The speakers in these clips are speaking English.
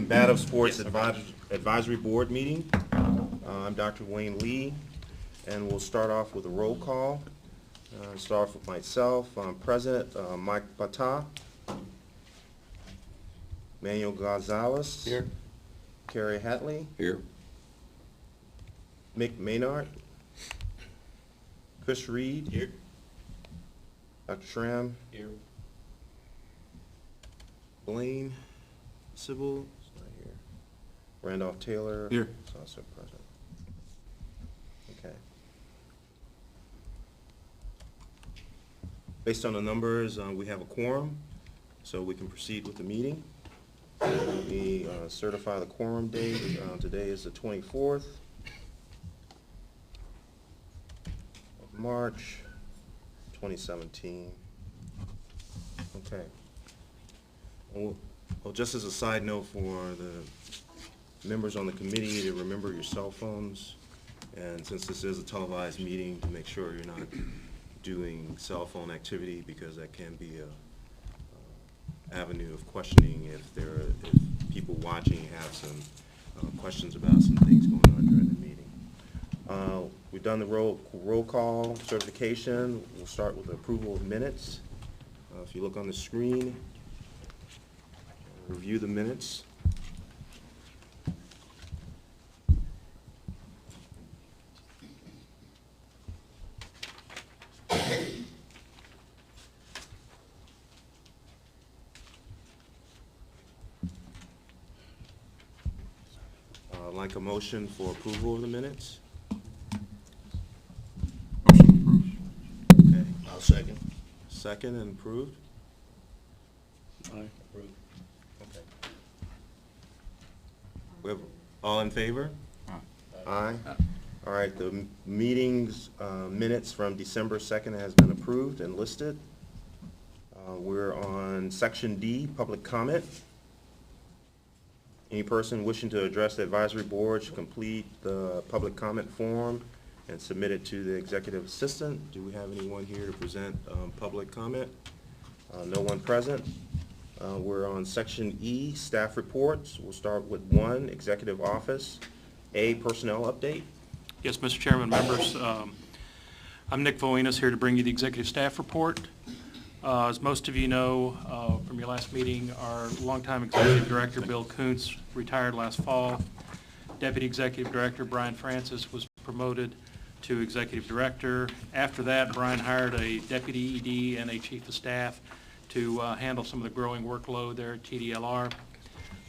Combative Sports Advisory Board meeting. I'm Dr. Wayne Lee, and we'll start off with a roll call. Start off with myself. President Mike Bata, Manuel Gonzalez. Here. Kerry Hatley. Here. Mick Maynard. Chris Reed. Here. Dr. Schramm. Here. Blaine Sybil is not here. Randolph Taylor Here. is also present. Okay. Based on the numbers, we have a quorum, so we can proceed with the meeting. Let me certify the quorum date. Today is the 24th of March, 2017. Okay. Well, just as a side note for the members on the committee to remember your cell phones, and since this is a televised meeting, to make sure you're not doing cell phone activity, because that can be a avenue of questioning if people watching have some questions about some things going on during the meeting. We've done the roll call certification. We'll start with the approval of minutes. If you look on the screen, review the minutes. I'd like a motion for approval of the minutes. Motion approved. Okay. I'll second. Second and approved. Aye. Approved. Okay. We have, all in favor? Aye. All right, the meeting's minutes from December 2nd has been approved and listed. We're on Section D, public comment. Any person wishing to address the advisory board should complete the public comment form and submit it to the executive assistant. Do we have anyone here to present public comment? No one present. We're on Section E, staff reports. We'll start with 1, executive office. A, personnel update. Yes, Mr. Chairman, members. I'm Nick Voinas here to bring you the executive staff report. As most of you know from your last meeting, our longtime executive director, Bill Kuntz, retired last fall. Deputy Executive Director Brian Francis was promoted to Executive Director. After that, Brian hired a Deputy ED and a Chief of Staff to handle some of the growing workload there at TDLR.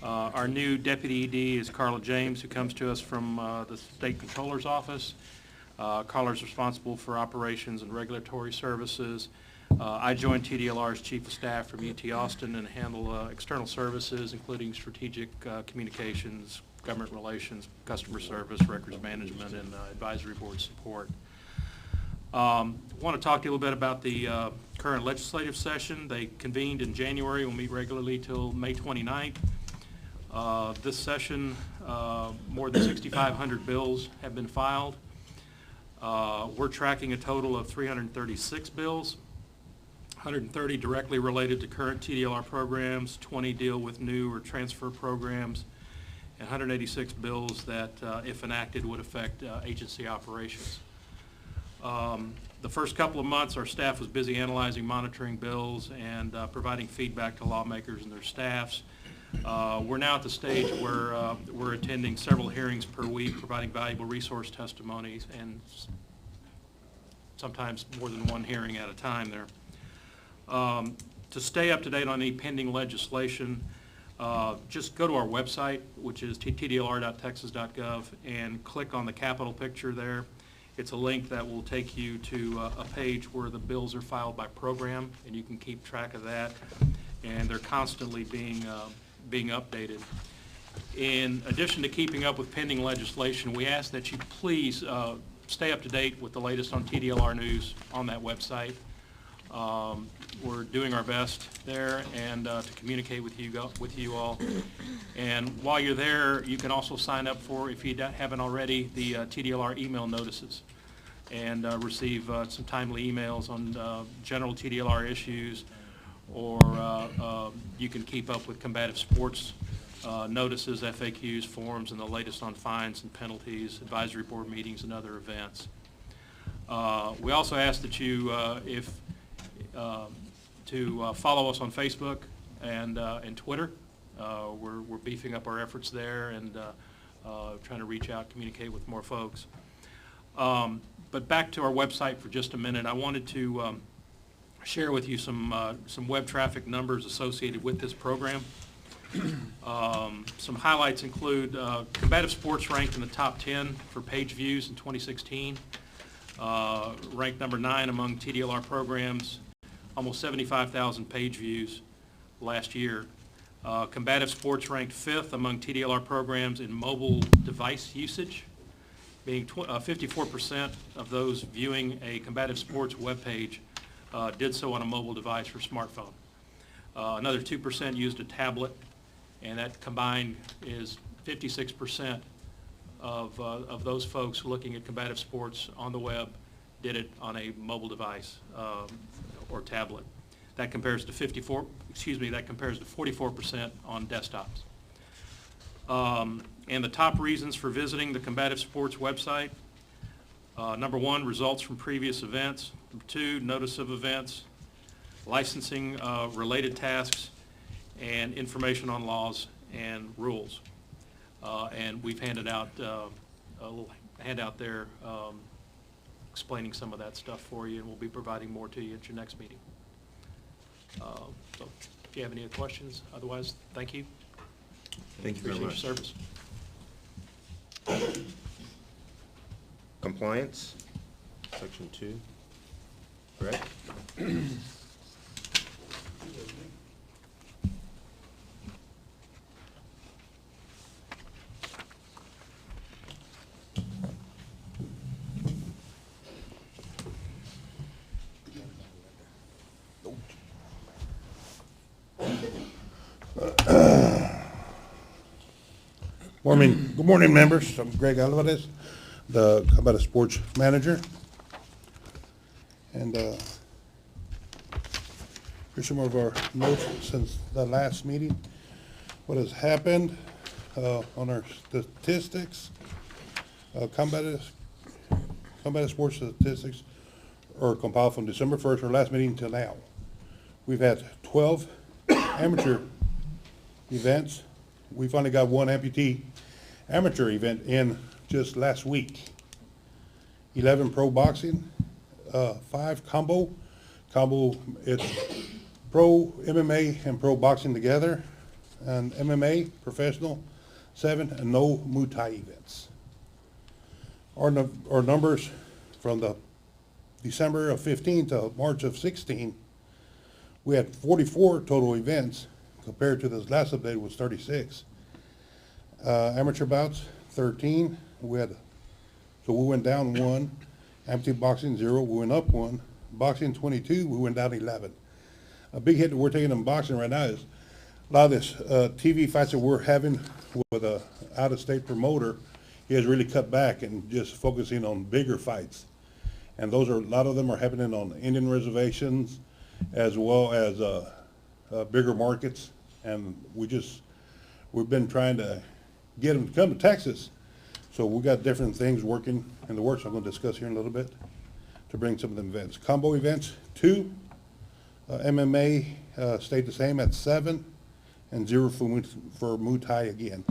Our new Deputy ED is Carla James, who comes to us from the State Controller's Office. Carla's responsible for operations and regulatory services. I joined TDLR's Chief of Staff from UT Austin and handle external services, including strategic communications, government relations, customer service, records management, and advisory board support. I want to talk to you a little bit about the current legislative session. They convened in January. We'll meet regularly till May 29th. This session, more than 6,500 bills have been filed. We're tracking a total of 336 bills. 130 directly related to current TDLR programs, 20 deal with new or transfer programs, and 186 bills that, if enacted, would affect agency operations. The first couple of months, our staff was busy analyzing, monitoring bills, and providing feedback to lawmakers and their staffs. We're now at the stage where we're attending several hearings per week, providing valuable resource testimonies, and sometimes more than one hearing at a time there. To stay up to date on any pending legislation, just go to our website, which is tdlr.texas.gov, and click on the Capitol picture there. It's a link that will take you to a page where the bills are filed by program, and you can keep track of that, and they're constantly being updated. In addition to keeping up with pending legislation, we ask that you please stay up to date with the latest on TDLR news on that website. We're doing our best there and to communicate with you all. And while you're there, you can also sign up for, if you haven't already, the TDLR email notices, and receive some timely emails on general TDLR issues, or you can keep up with combative sports notices, FAQs, forms, and the latest on fines and penalties, advisory board meetings, and other events. We also ask that you, follow us on Facebook and Twitter. We're beefing up our efforts there and trying to reach out, communicate with more folks. But back to our website for just a minute. I wanted to share with you some web traffic numbers associated with this program. Some highlights include Combative Sports ranked in the top 10 for page views in 2016, ranked number 9 among TDLR programs, almost 75,000 page views last year. Combative Sports ranked 5th among TDLR programs in mobile device usage, being 54% of those viewing a Combative Sports webpage did so on a mobile device or smartphone. Another 2% used a tablet, and that combined is 56% of those folks looking at Combative Sports on the web did it on a mobile device or tablet. That compares to 44% on desktops. And the top reasons for visiting the Combative Sports website: number 1, results from previous events; number 2, notice of events; licensing related tasks; and information on laws and rules. And we've handed out a little handout there explaining some of that stuff for you, and we'll be providing more to you at your next meeting. So if you have any other questions, otherwise, thank you. Thank you very much. Appreciate your service. Compliance, section 2. Greg? Good morning, members. I'm Greg Alvarez, the Combative Sports Manager. And here's some of our notes since the last meeting. What has happened on our statistics. Combative Sports statistics are compiled from December 1st, our last meeting, till now. We've had 12 amateur events. We finally got one amputee amateur event in just last week. 11 pro boxing, 5 combo. It's pro MMA and pro boxing together, and MMA professional 7, and no Muay Thai events. Our numbers from the December of 15 to March of 16, we had 44 total events compared to this last update was 36. Amateur bouts, 13. So we went down 1. Amputee boxing, 0. We went up 1. Boxing, 22. We went down 11. A big hit that we're taking in boxing right now is a lot of this TV fights that we're having with a out-of-state promoter. He has really cut back and just focusing on bigger fights. And a lot of them are happening on Indian reservations as well as bigger markets. And we've been trying to get them to come to Texas. So we got different things working in the works I'm going to discuss here in a little bit to bring some of them events. Combo events, 2. MMA stayed the same at 7, and 0 for Muay Thai again.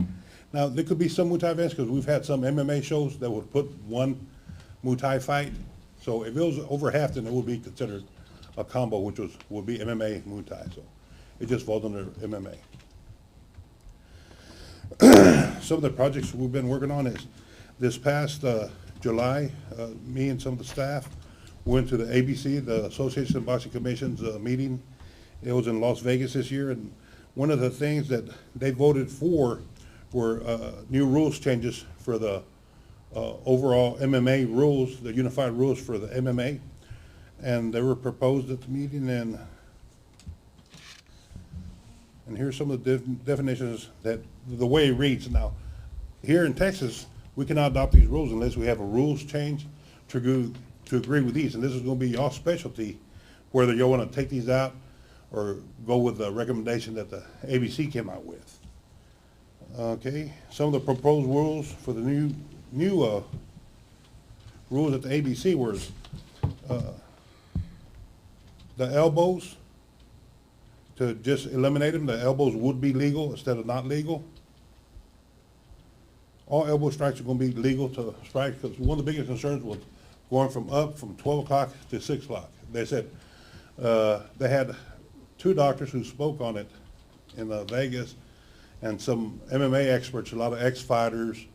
Now, there could be some Muay Thai events because we've had some MMA shows that would put 1 Muay Thai fight. So if it was over half, then it would be considered a combo, which would be MMA Muay Thai. So it just falls under MMA. Some of the projects we've been working on is this past July, me and some of the staff went to the ABC, the Association of Boxing Commissions meeting. It was in Las Vegas this year, and one of the things that they voted for were new rules changes for the overall MMA rules, the unified rules for the MMA, and they were proposed at the meeting, and here's some of the definitions that the way it reads. Now, here in Texas, we cannot adopt these rules unless we have a rules change to agree with these, and this is going to be y'all's specialty, whether y'all want to take these out or go with the recommendation that the ABC came out with. Okay, some of the proposed rules for the new rules at the ABC were, the elbows, to just eliminate them, the elbows would be legal instead of not legal. All elbow strikes are gonna be legal to strike, because one of the biggest concerns was going from 12 o'clock to 6 o'clock. They said, they had 2 doctors who spoke on it in Vegas, and some MMA experts, a lot of ex-fighters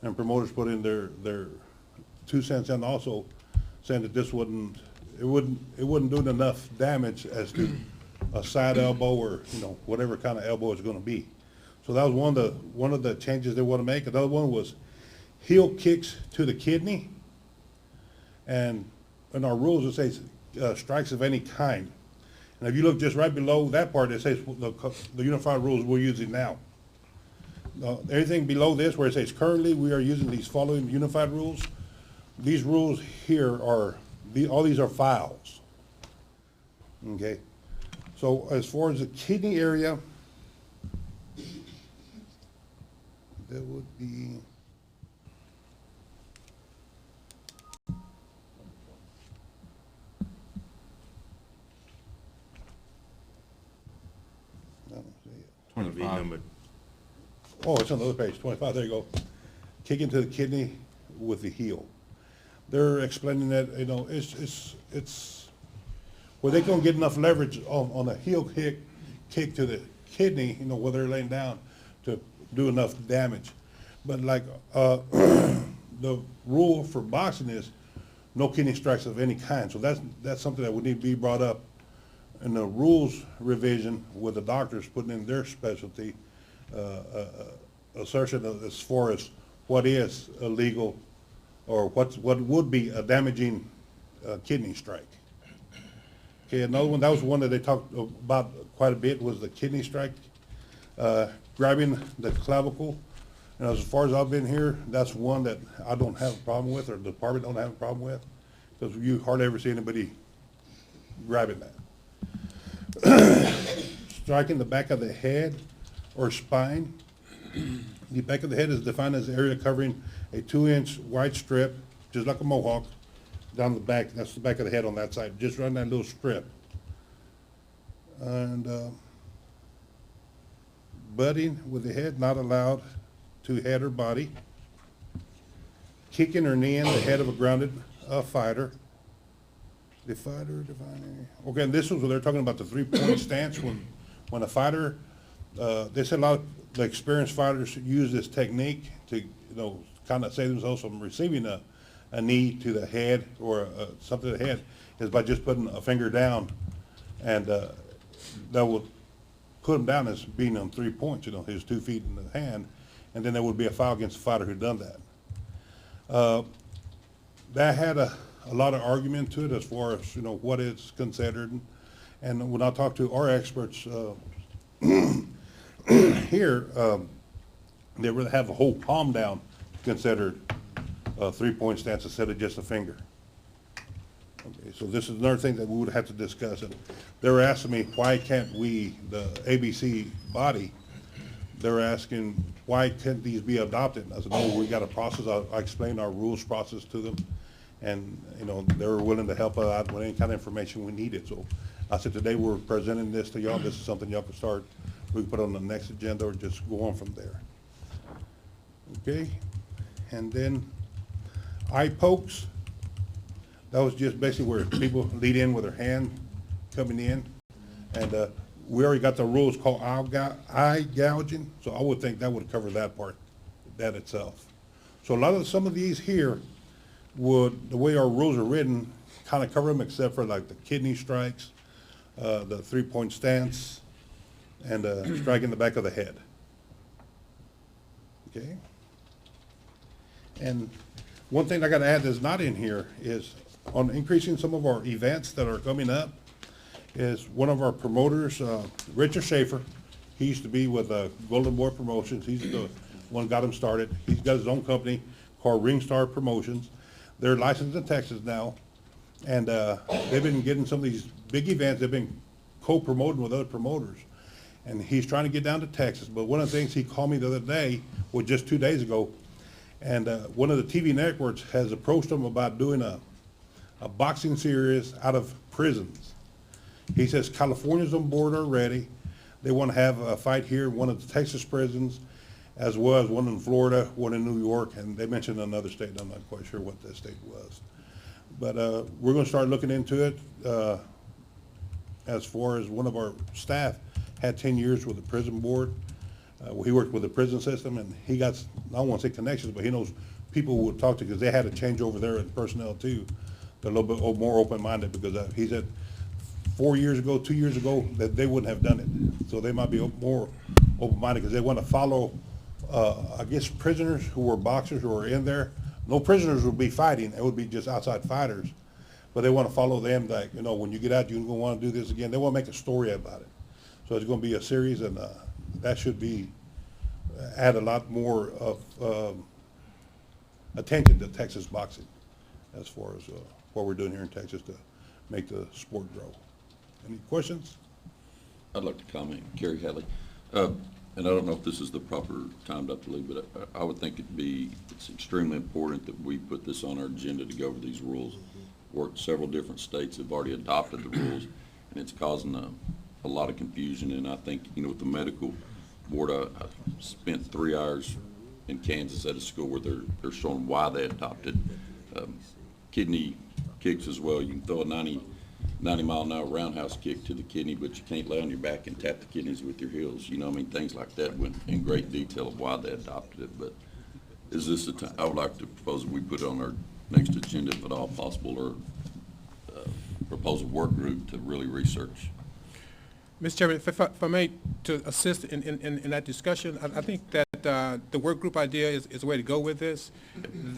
and promoters put in their 2 cents in also, saying that this wouldn't do enough damage as to a side elbow or, whatever kind of elbow it's gonna be. So that was one of the changes they want to make. Another one was heel kicks to the kidney. And in our rules, it says strikes of any kind. And if you look just right below that part, it says the unified rules we're using now. Everything below this where it says currently we are using these following unified rules, these rules here are, all these are files. Okay? So as far as the kidney area, that would be, I don't see it. It'll be numbered. Oh, it's on the other page, 25, there you go. Kick into the kidney with the heel. They're explaining that, it's where they don't get enough leverage on a heel kick to the kidney, where they're laying down to do enough damage. But like, the rule for boxing is no kidney strikes of any kind. So that's something that would need to be brought up in the rules revision with the doctors putting in their specialty, assertion as far as what is illegal or what would be a damaging kidney strike. Okay, another one, that was one that they talked about quite a bit, was the kidney strike, grabbing the clavicle. And as far as I've been here, that's one that I don't have a problem with, or the department don't have a problem with, because you hardly ever see anybody grabbing that. Striking the back of the head or spine. The back of the head is defined as the area covering a 2-inch wide strip, just like a mohawk, down the back. That's the back of the head on that side. Just run that little strip. And butting with the head not allowed to head or body. Kicking or kneeing the head of a grounded fighter. The fighter, okay, and this was where they're talking about the 3-point stance when a fighter, they said a lot of the experienced fighters use this technique to, kind of save themselves from receiving a knee to the head or something to the head, is by just putting a finger down, and that will put him down as being on 3 points, his 2 feet in the hand, and then there would be a foul against the fighter who done that. That had a lot of argument to it as far as, what it's considered. And when I talked to our experts here, they really have the whole palm down considered a 3-point stance instead of just a finger. Okay, so this is another thing that we would have to discuss. And they were asking me, why can't we, the ABC body, they're asking, why can't these be adopted? I said, no, we got a process. I explained our rules process to them. And, they were willing to help us out with any kind of information we needed. So I said, today we're presenting this to y'all. This is something y'all can start. We can put on the next agenda or just go on from there. Okay? And then eye pokes. That was just basically where people lead in with their hand coming in. And we already got the rules called eye gouging. So I would think that would cover that part, that itself. So some of these here would, the way our rules are written, kind of cover them, except for like the kidney strikes, the 3-point stance, and striking the back of the head. Okay? And one thing I got to add that's not in here is on increasing some of our events that are coming up, is one of our promoters, Richard Schaefer. He used to be with Golden Boy Promotions. He's the one who got him started. He's got his own company called Ringstar Promotions. They're licensed in Texas now, and they've been getting some of these big events. They've been co-promoting with other promoters. and he's trying to get down to Texas. But one of the things he called me the other day, well, just 2 days ago, and one of the TV networks has approached him about doing a boxing series out of prisons. He says California's on board already. They want to have a fight here in one of the Texas prisons, as well as one in Florida, one in New York, and they mentioned another state. I'm not quite sure what that state was. But we're going to start looking into it. As far as one of our staff had 10 years with the prison board. He worked with the prison system, and he got, I don't want to say connections, but he knows people who would talk to, because they had to change over there in personnel too. They're a little bit more open-minded, because he said 2 years ago, that they wouldn't have done it. So they might be more open-minded, because they want to follow, I guess, prisoners who were boxers who were in there. No prisoners would be fighting, it would be just outside fighters. But they want to follow them, like, you know, when you get out, you're going to want to do this again. They want to make a story about it. So it's going to be a series, and that should be, add a lot more of attention to Texas boxing, as far as what we're doing here in Texas to make the sport grow. Any questions? I'd like to comment, Kerry Hadley. And I don't know if this is the proper time, Dr. Lee, but I would think it's extremely important that we put this on our agenda to go over these rules. Several different states have already adopted the rules, and it's causing a lot of confusion. And I think, you know, with the medical board, I spent 3 hours in Kansas at a school where they're showing why they adopted kidney kicks as well. You can throw a 90-mile-an-hour roundhouse kick to the kidney, but you can't lay on your back and tap the kidneys with your heels. You know, I mean, things like that went in great detail of why they adopted it. But is this a time? I would like to propose that we put it on our next agenda, if at all possible, or propose a work group to really research. Mr. Chairman, if I may, to assist in that discussion, I think that the work group idea is a way to go with this,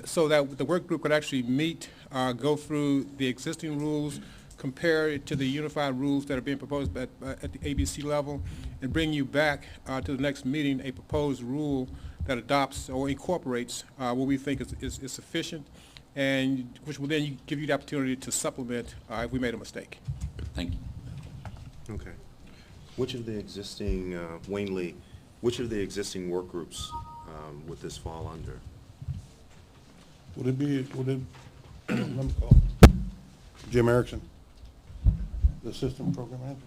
so that the work group could actually meet, go through the existing rules, compare it to the unified rules that are being proposed at the ABC level, and bring you back to the next meeting a proposed rule that adopts or incorporates what we think is sufficient, and which will then give you the opportunity to supplement if we made a mistake. Thank you. Okay. Which of the existing, Wayne Lee, which of the existing work groups would this fall under? Let me call Jim Erickson, the assistant program manager.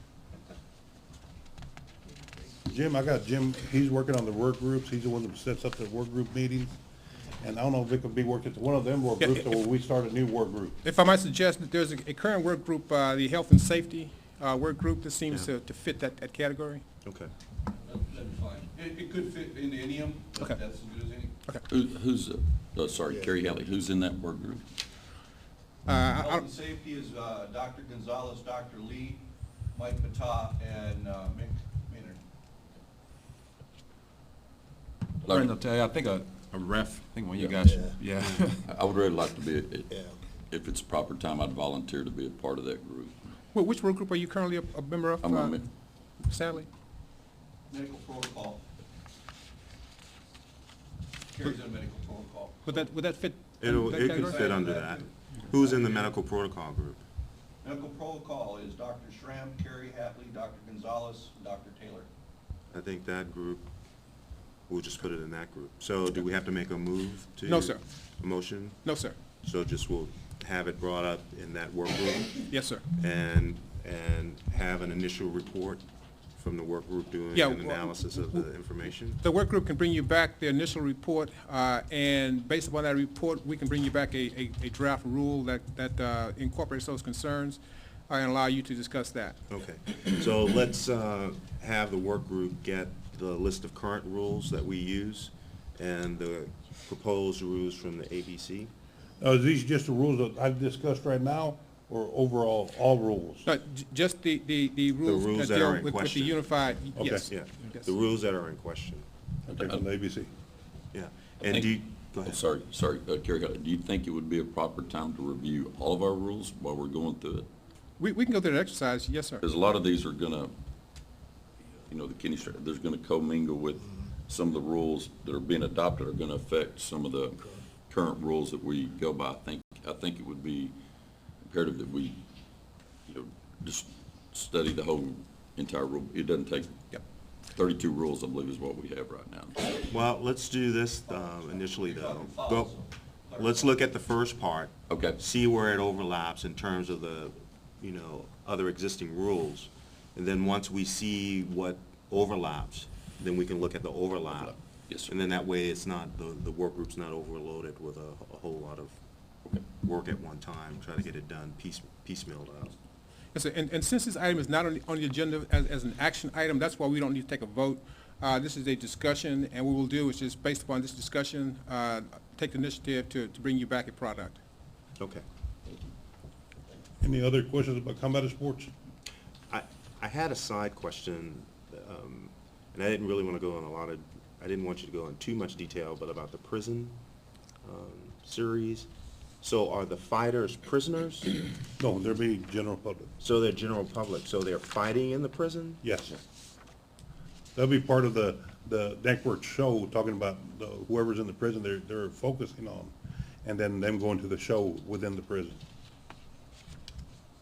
Jim, I got Jim, he's working on the work groups. He's the one that sets up the work group meetings. And I don't know if it could be worked at one of them work groups, or we start a new work group. If I might suggest that there's a current work group, the health and safety work group that seems Yeah. to fit that category. Okay. That'd be fine. It could fit into any of them, but Okay. that's as good as any. Who's sorry, Kerry Hadley, who's in that work group? Health and safety is Dr. Gonzalez, Dr. Lee, Mike Patah, and Mick Maynard. Brandon will tell you, I think a ref, I think one of you Yeah. guys, yeah. I would really like to be, if it's proper time, I'd volunteer to be a part of that group. Well, which work group are you currently a member of, I'm a Stanley? Medical protocol. Carries in medical protocol. Would that fit? It that could category? fit under that. Who's in the medical protocol group? Medical protocol is Dr. Schramm, Kerry Hatley, Dr. Gonzalez, and Dr. Taylor. I think that group, we'll just put it in that group. So do we have to make a move to? No, sir. A motion? No, sir. So just we'll have it brought up in that work group Yes, sir. and have an initial report from the work group doing Yeah, an analysis of the information? The work group can bring you back the initial report, and based upon that report, we can bring you back a draft rule that incorporates those concerns and allow you to discuss that. Okay, so let's have the work group get the list of current rules that we use and the proposed rules from the ABC. Are these just the rules that I've discussed right now, or overall, all rules? No, just the rules rules that that deal are in with the question. unified, Okay. yes. Yeah, Yes. the rules that are in question, Okay, from the ABC. yeah. And do you, go Oh, ahead. sorry, Kerry Hadley, do you think it would be a proper time to review all of our rules while we're going through it? We can go through the exercise, yes, sir. Because a lot of these are gonna, you know, the kidney there's gonna commingle with some of the rules that are being adopted are gonna affect some of the current rules that we go by. I think it would be imperative that we, you know, just study the whole entire rule. It doesn't take Yep. 32 rules, I believe, is what we have right now. Well, let's do this initially, though. Go, let's look at the first part. Okay. See where it overlaps in terms of the, other existing rules. And then once we see what overlaps, then we can look at the overlap. Yes, sir. And then that way, it's not, the work group's not overloaded with a whole lot of work at one time, try to get it done piecemealed out. Yes, sir. And since this item is not on the agenda as an action item, that's why we don't need to take a vote. This is a discussion, and what we'll do is just based upon this discussion, take the initiative to bring you back a product. Okay. Any other questions about combative sports? I had a side question, and I didn't really want to go on I didn't want you to go in too much detail, but about the prison series. So are the fighters prisoners? No, there'll be general public. So they're general public, so they're fighting in the prison? Yes. That'll be part of the network show, talking about whoever's in the prison they're focusing on, and then them going to the show within the prison.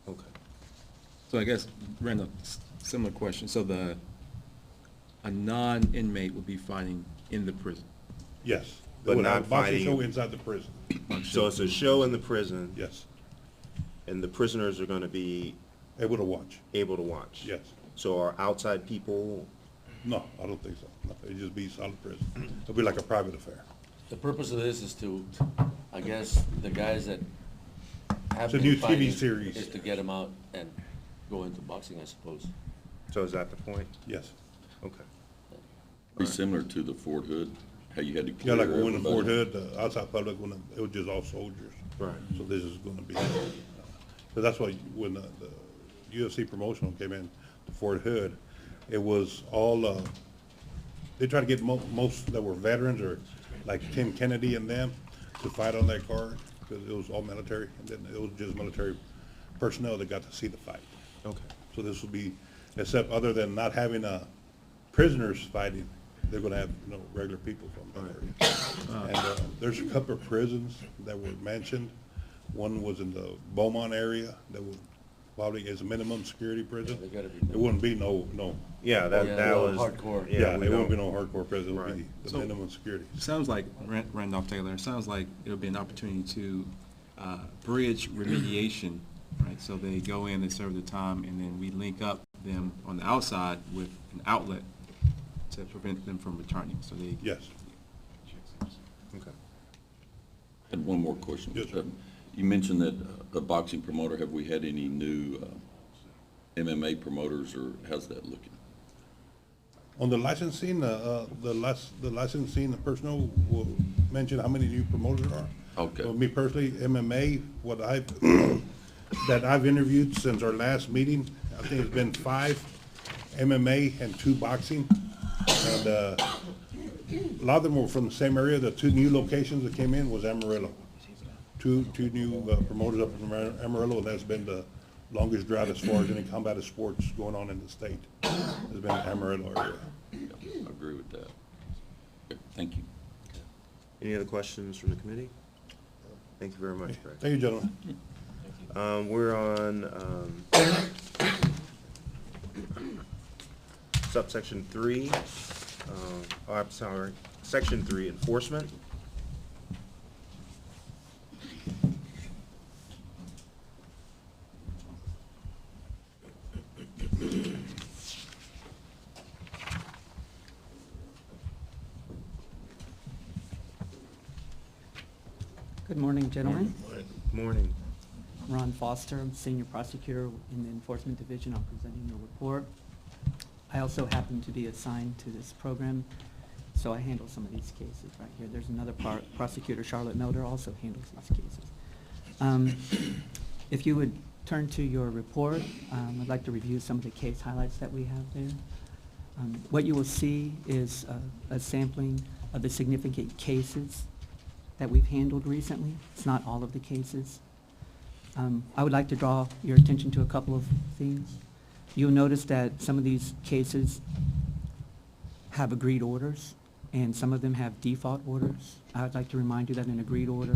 Okay. So I guess, Randall, similar question. So a non-inmate would be fighting in the prison? Yes. But They would not have a boxing fighting- show inside the prison. So it's a show in the prison, Yes. and the prisoners are gonna be Able to watch. able to watch? Yes. So are outside people, No, I don't think so. No, it'd just be solid prison. It'll be like a private affair. The purpose of this is to, I guess, the guys that have It's a been new TV fighting series. is to get them out and go into boxing, I suppose. so is that the point? Yes. Okay. Pretty similar to the Fort Hood, how you had to Yeah, clear like when in Fort everybody. Hood, outside public, it was just all soldiers. Right. So this is gonna be, but that's why when the UFC promotional came in to Fort Hood, it was all, they tried to get most that were veterans or like Tim Kennedy and them to fight on that card, because it was all military, and then it was just military personnel that got to see the fight. Okay. So this will be, except other than not having, prisoners fighting, they're gonna have, regular people from that area. And, there's a couple of prisons that were mentioned. One was in the Beaumont area that would probably is a minimum security prison. They gotta be It wouldn't be no, Yeah, that no was. hardcore. yeah, we it wouldn't be don't- no hardcore prison, it would be Right. the So- minimum security. Sounds like, Randolph Taylor, it sounds like it'll be an opportunity to bridge remediation, right? So they go in, they serve the time, and then we link up them on the outside with an outlet to prevent them from returning, so they. Yes. Okay. And one more question. Yes, sir. You mentioned that a boxing promoter, have we had any new MMA promoters, or how's that looking? On the licensing, the licensing personnel will mention how many new promoters there are. Okay. For me personally, MMA, what that I've interviewed since our last meeting, I think it's been 5 MMA and 2 boxing. And, a lot of them were from the same area. The 2 new locations that came in was Amarillo. Two new promoters up in Amarillo, and that's been the longest drought as far as any combative sports going on in the state. Has been Amarillo area. I agree with that. Okay, thank you. Any other questions from the committee? Thank you very much, Greg. Thank you, gentlemen. We're on subsection 3, I'm sorry, section 3, enforcement. Good morning, gentlemen. Morning. Ron Foster, I'm Senior Prosecutor in the Enforcement Division. I'm presenting the report. I also happen to be assigned to this program, so I handle some of these cases right here. There's another prosecutor, Charlotte Melder, also handles these cases. If you would turn to your report, I'd like to review some of the case highlights that we have there. What you will see is a sampling of the significant cases that we've handled recently. It's not all of the cases. I would like to draw your attention to a couple of things. You'll notice that some of these cases have agreed orders, and some of them have default orders. I would like to remind you that an agreed order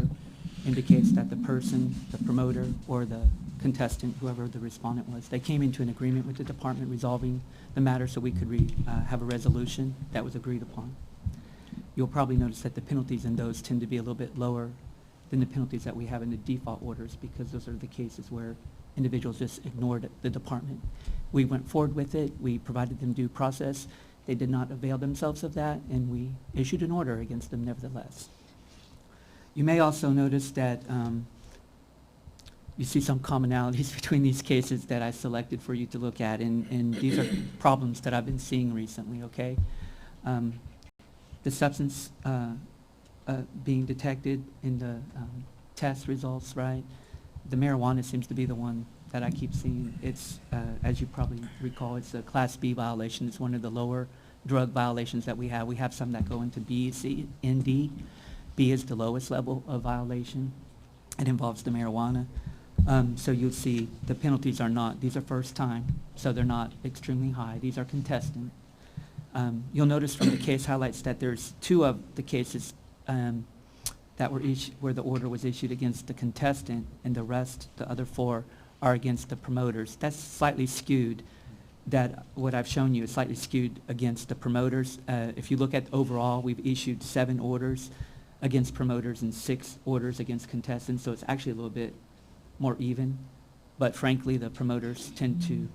indicates that the person, the promoter, or the contestant, whoever the respondent was. They came into an agreement with the department resolving the matter so we could have a resolution that was agreed upon. You'll probably notice that the penalties in those tend to be a little bit lower than the penalties that we have in the default orders, because those are the cases where individuals just ignored the department. We went forward with it. We provided them due process. They did not avail themselves of that, and we issued an order against them nevertheless. You may also notice that you see some commonalities between these cases that I selected for you to look at, and these are problems that I've been seeing recently, okay? The substance being detected in the test results, right? The marijuana seems to be the one that I keep seeing. It's, as you probably recall, it's a Class B violation. It's one of the lower drug violations that we have. We have some that go into B, C, and D. B is the lowest level of violation. It involves the marijuana. So you'll see the penalties are not, these are first time, so they're not extremely high. These are contestant. You'll notice from the case highlights that there's 2 of the cases that were where the order was issued against the contestant, and the rest, the other 4, are against the promoters. That's slightly skewed. That what I've shown you is slightly skewed against the promoters. If you look at overall, we've issued 7 orders against promoters and 6 orders against contestants, so it's actually a little bit more even. But frankly, the promoters tend to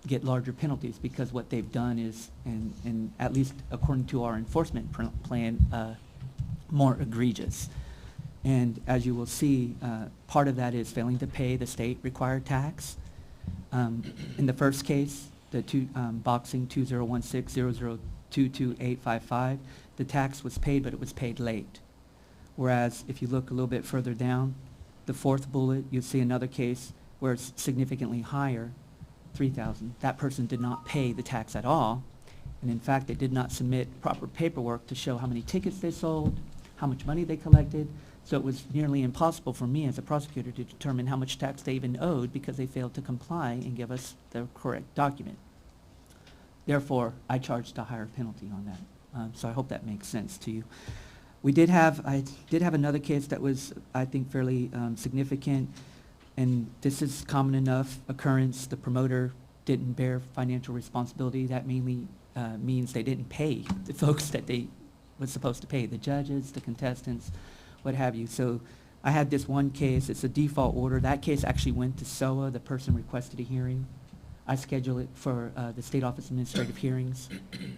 get larger penalties because what they've done is, and at least according to our enforcement plan, more egregious. And as you will see, part of that is failing to pay the state required tax. In the first case, the boxing 2016-0022-855, the tax was paid, but it was paid late. Whereas if you look a little bit further down, the 4th bullet, you'll see another case where it's significantly higher, $3,000. That person did not pay the tax at all, and in fact, they did not submit proper paperwork to show how many tickets they sold, how much money they collected. So it was nearly impossible for me as a prosecutor to determine how much tax they even owed because they failed to comply and give us the correct document. Therefore, I charged a higher penalty on that. So I hope that makes sense to you. I did have another case that was, I think, fairly significant, and this is common enough occurrence. The promoter didn't bear financial responsibility. That mainly means they didn't pay the folks that they was supposed to pay, the judges, the contestants, what have you. So I had this one case. It's a default order. That case actually went to SOA. The person requested a hearing. I scheduled it for the State Office of Administrative Hearings.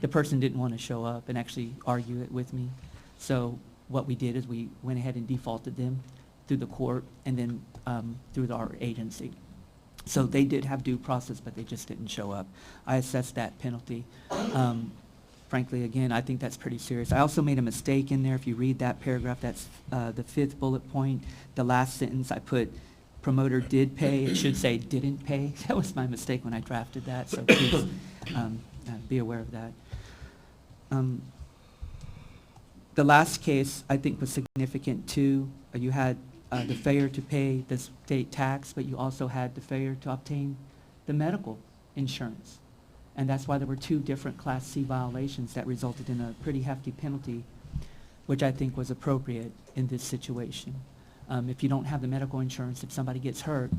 The person didn't want to show up and actually argue it with me. So what we did is we went ahead and defaulted them through the court and then through our agency. So they did have due process, but they just didn't show up. I assessed that penalty. Frankly, again, I think that's pretty serious. I also made a mistake in there. If you read that paragraph, that's the 5th bullet point. The last sentence I put, promoter did pay. It should say didn't pay. That was my mistake when I drafted that, so please be aware of that. The last case, I think, was significant too. You had the failure to pay the state tax, but you also had the failure to obtain the medical insurance. And that's why there were 2 different Class C violations that resulted in a pretty hefty penalty, which I think was appropriate in this situation. If you don't have the medical insurance, if somebody gets hurt,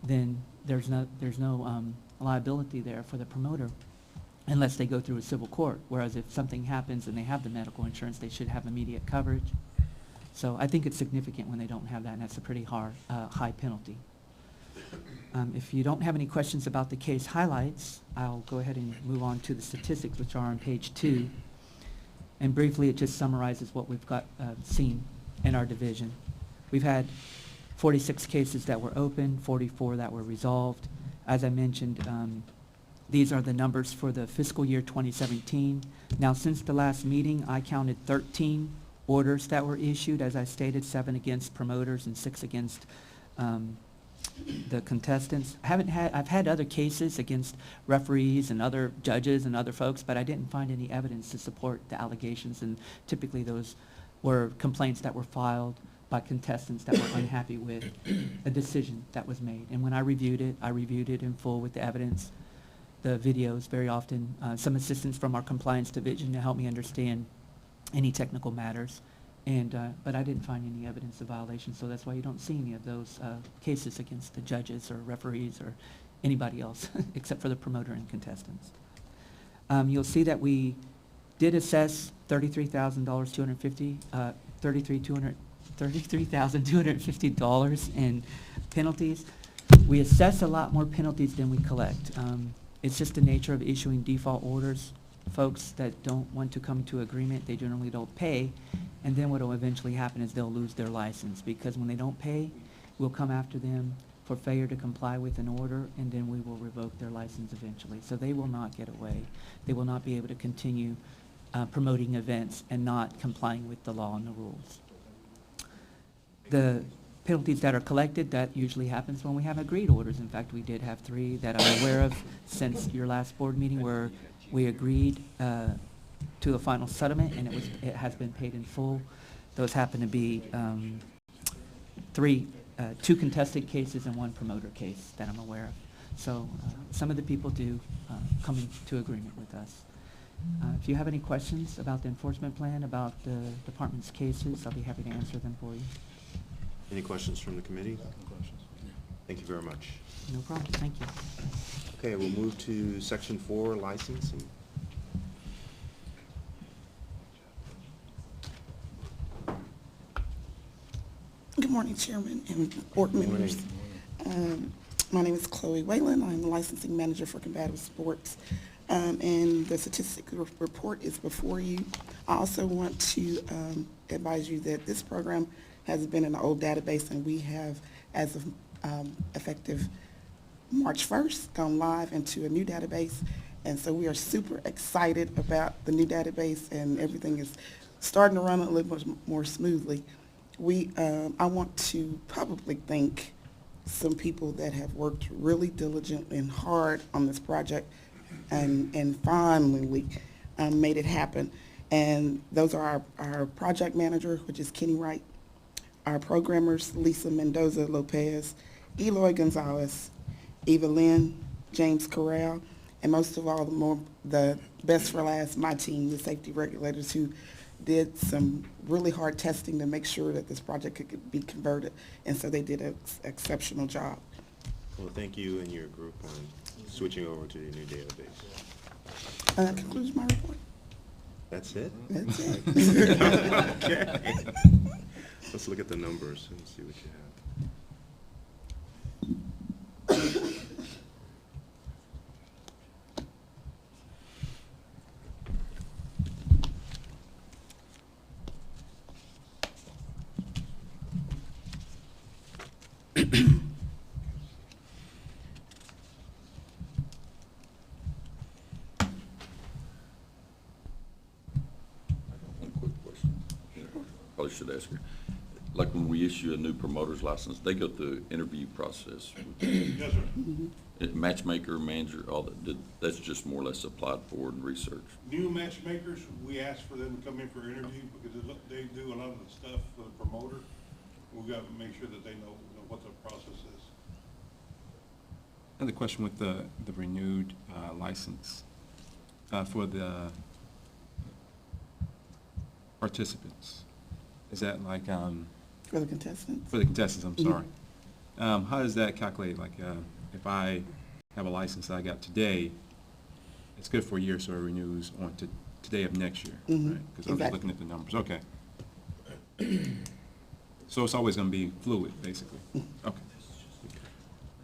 then there's no liability there for the promoter unless they go through a civil court. Whereas if something happens and they have the medical insurance, they should have immediate coverage. So I think it's significant when they don't have that, and that's a pretty high penalty. If you don't have any questions about the case highlights, I'll go ahead and move on to the statistics, which are on page 2. And briefly, it just summarizes what we've got seen in our division. We've had 46 cases that were open, 44 that were resolved. As I mentioned, these are the numbers for the fiscal year 2017. Now, since the last meeting, I counted 13 orders that were issued. As I stated, 7 against promoters and 6 against the contestants. I've had other cases against referees and other judges and other folks, but I didn't find any evidence to support the allegations, and typically those were complaints that were filed by contestants that were unhappy with a decision that was made. And when I reviewed it in full with the evidence, the videos, very often, some assistance from our compliance division to help me understand any technical matters. And, but I didn't find any evidence of violation, so that's why you don't see any of those cases against the judges or referees or anybody else, except for the promoter and contestants. You'll see that we did assess $33,250 in penalties. We assess a lot more penalties than we collect. It's just the nature of issuing default orders. Folks that don't want to come to agreement, they generally don't pay, and then what will eventually happen is they'll lose their license, because when they don't pay, we'll come after them for failure to comply with an order, and then we will revoke their license eventually. So they will not get away. They will not be able to continue promoting events and not complying with the law and the rules. The penalties that are collected, that usually happens when we have agreed orders. In fact, we did have 3 that I'm aware of since your last board meeting where we agreed to a final settlement, and it has been paid in full. Those happen to be 2 contested cases and 1 promoter case that I'm aware of. So some of the people do come into agreement with us. If you have any questions about the enforcement plan, about the department's cases, I'll be happy to answer them for you. Any questions from the committee? Thank you very much. No problem, thank you. Okay, we'll move to section 4, licensing. Good morning, Chairman and board members. My name is Chloe Whalen. I'm the licensing manager for Combative Sports, and the statistic report is before you. I also want to advise you that this program has been in an old database, and we have, as of effective March 1st, gone live into a new database, and so we are super excited about the new database, and everything is starting to run a little bit more smoothly. I want to publicly thank some people that have worked really diligently and hard on this project and finally made it happen. And those are our project manager, which is Kenny Wright, our programmers, Lisa Mendoza Lopez, Eloy Gonzalez, Eva Lynn, James Corral, and most of all, the best for last, my team, the safety regulators, who did some really hard testing to make sure that this project could be converted, and so they did an exceptional job. Well, thank you and your group on switching over to the new database. That concludes my report. That's it? That's it. Okay. Let's look at the numbers and see what you have. One quick question. Probably should ask her. Like when we issue a new promoter's license, they go through interview process. Yes, sir. Matchmaker, manager, all that, that's just more or less applied for and research. New matchmakers, we ask for them to come in for interview because they do a lot of the stuff for the promoter. We've got to make sure that they know what the process is. Another question with the renewed license for the participants. Is that like, For the contestants? for the contestants, I'm sorry. How does that calculate? Like, if I have a license that I got today, it's good for a year, so it renews on to today of next year, Mhm. right? Because I was just looking at the numbers. Okay. So it's always going to be fluid, basically. Okay.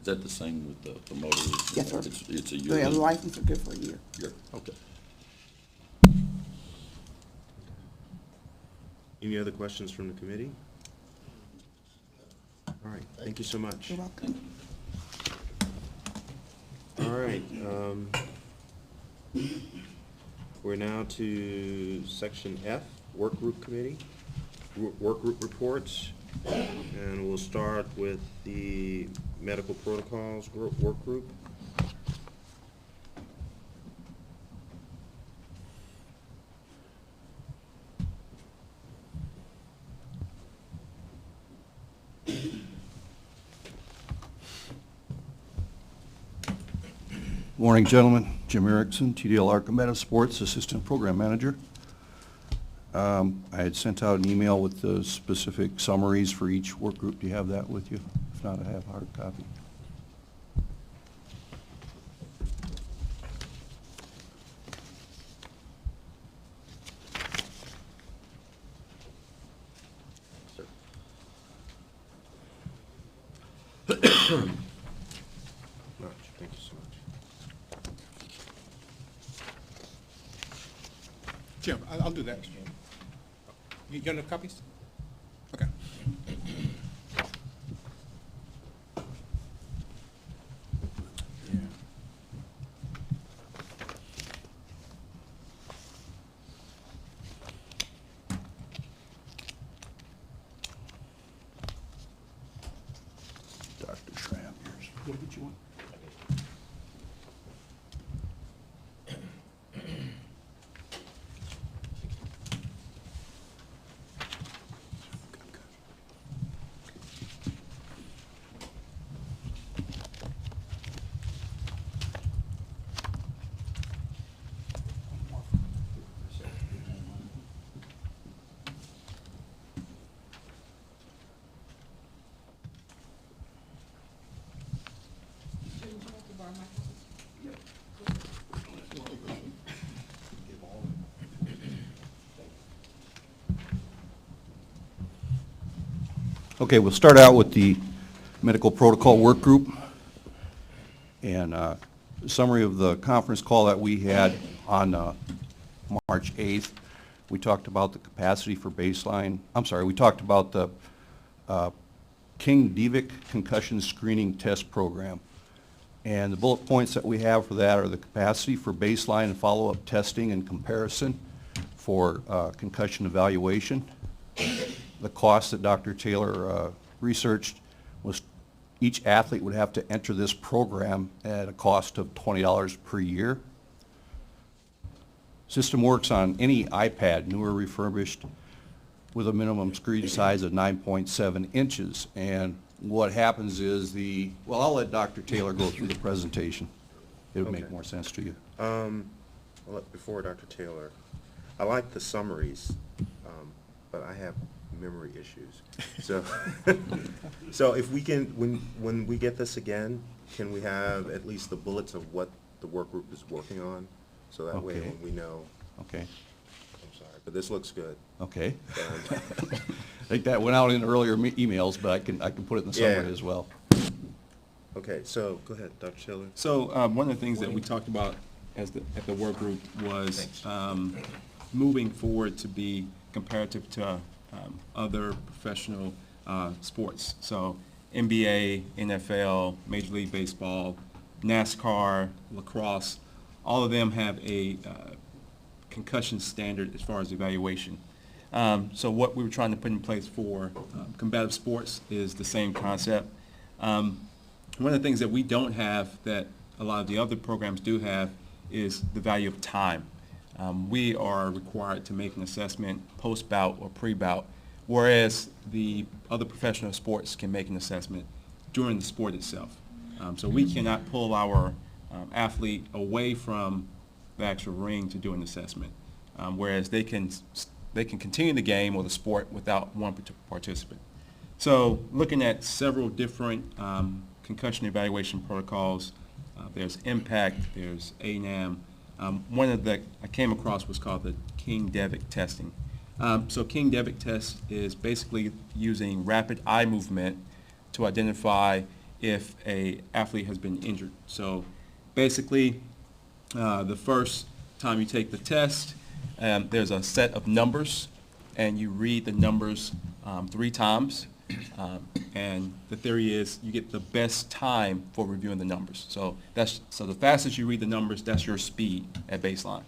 Is that the same with the promoters? Yes, sir. It's a So yeah, year. the license are good for a year. Okay. Any other questions from the committee? All right, thank you so much. You're welcome. All right, we're now to section F, work group committee, work group reports, and we'll start with the medical protocols work group. Morning, gentlemen. Jim Erickson, TDLR Combative Sports Assistant Program Manager. I had sent out an email with the specific summaries for each work group. Do you have that with you? If not, I have a hard copy. Thank you so much. Jim, I'll do that. You got enough copies? Okay. Dr. Schramm, yours. What you want? Okay, we'll start out with the medical protocol work group. And summary of the conference call that we had on March 8th. We talked about the capacity for baseline. We talked about the King-Devick concussion screening test program. And the bullet points that we have for that are the capacity for baseline and follow-up testing and comparison for concussion evaluation. The cost that Dr. Taylor researched was each athlete would have to enter this program at a cost of $20 per year. System works on any iPad, new or refurbished, with a minimum screen size of 9.7 inches. And what happens is I'll let Dr. Taylor go through the presentation. It would make Okay. more sense to you. Before Dr. Taylor, I like the summaries, but I have memory issues. So, so if we can, when we get this again, can we have at least the bullets of what the work group is working on? So that way Okay. when we know, Okay, I'm sorry, but this looks good. okay. And- I think that went out in earlier emails, but I can put it in the summary Yeah. as well. Okay, so go ahead, Dr. Taylor. So one of the things that we talked about at the work group was moving forward to be comparative to other professional sports. So NBA, NFL, Major League Baseball, NASCAR, lacrosse, all of them have a concussion standard as far as evaluation. So what we were trying to put in place for combative sports is the same concept. One of the things that we don't have that a lot of the other programs do have is the value of time. We are required to make an assessment post-bout or pre-bout, whereas the other professional sports can make an assessment during the sport itself. So we cannot pull our athlete away from the actual ring to do an assessment, whereas they can continue the game or the sport without one participant. So looking at several different concussion evaluation protocols, there's IMPACT, there's ANAM. One of the I came across was called the King-Devick testing. So King-Devick test is basically using rapid eye movement to identify if a athlete has been injured. So basically, the first time you take the test, there's a set of numbers, and you read the numbers 3 times. And the theory is you get the best time for reviewing the numbers. So the fastest you read the numbers, that's your speed at baseline.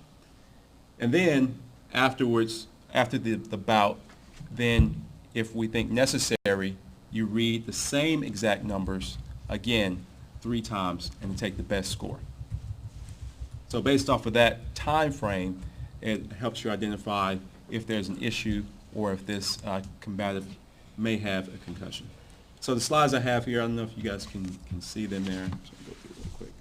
And then afterwards, after the bout, then if we think necessary, you read the same exact numbers again 3 times and take the best score. So based off of that time frame, it helps you identify if there's an issue or if this combative may have a concussion. So the slides I have here, I don't know if you guys can see them there. So I'll go through real quick.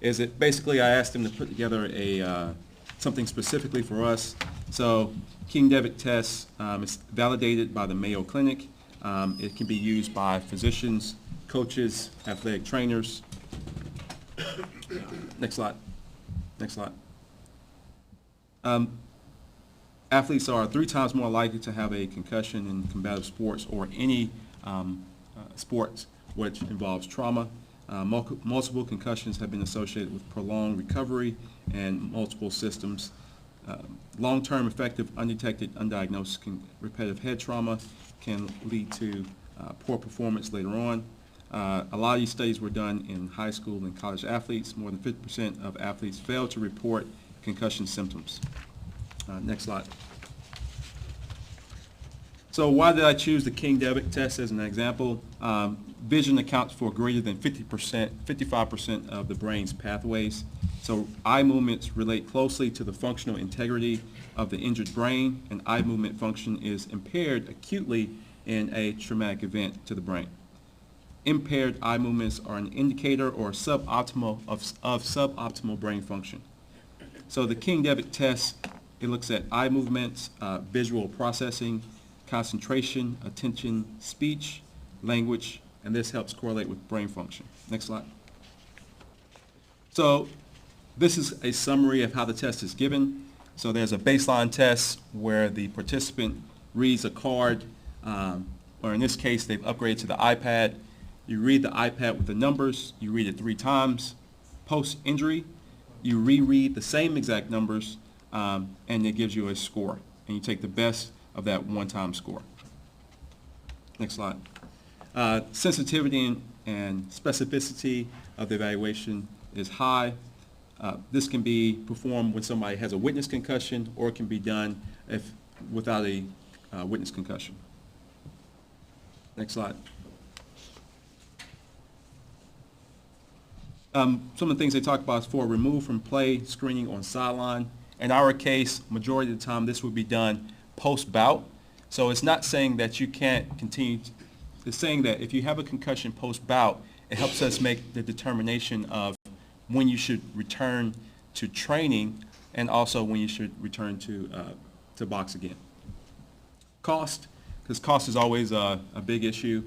Is it basically I asked them to put together a something specifically for us. So Combative test is validated by the Mayo Clinic. It can be used by physicians, coaches, athletic trainers. Next slide. Next slide. Athletes are 3 times more likely to have a concussion in combative sports or any sports which involves trauma. Multiple concussions have been associated with prolonged recovery and multiple systems. Long-term effective, undetected, undiagnosed repetitive head trauma can lead to poor performance later on. A lot of these studies were done in high school and college athletes. More than 50% of athletes fail to report concussion symptoms. Next slide. So why did I choose the Combative test as an example? Vision accounts for greater than 50%, 55% of the brain's pathways. So eye movements relate closely to the functional integrity of the injured brain, and eye movement function is impaired acutely in a traumatic event to the brain. Impaired eye movements are an indicator or suboptimal of suboptimal brain function. So the Combative test, it looks at eye movements, visual processing, concentration, attention, speech, language, and this helps correlate with brain function. Next slide. So this is a summary of how the test is given. So there's a baseline test where the participant reads a card, or in this case, they've upgraded to the iPad. You read the iPad with the numbers. You read it 3 times. Post-injury, you reread the same exact numbers, and it gives you a score. And you take the best of that one-time score. Next slide. Sensitivity and specificity of the evaluation is high. This can be performed when somebody has a witness concussion, or it can be done without a witness concussion. Next slide. Some of the things they talk about is for removed from play screening on sideline. In our case, majority of the time this would be done post-bout. So it's not saying that you can't continue. It's saying that if you have a concussion post-bout, it helps us make the determination of when you should return to training and also when you should return to box again. Cost, because cost is always a big issue.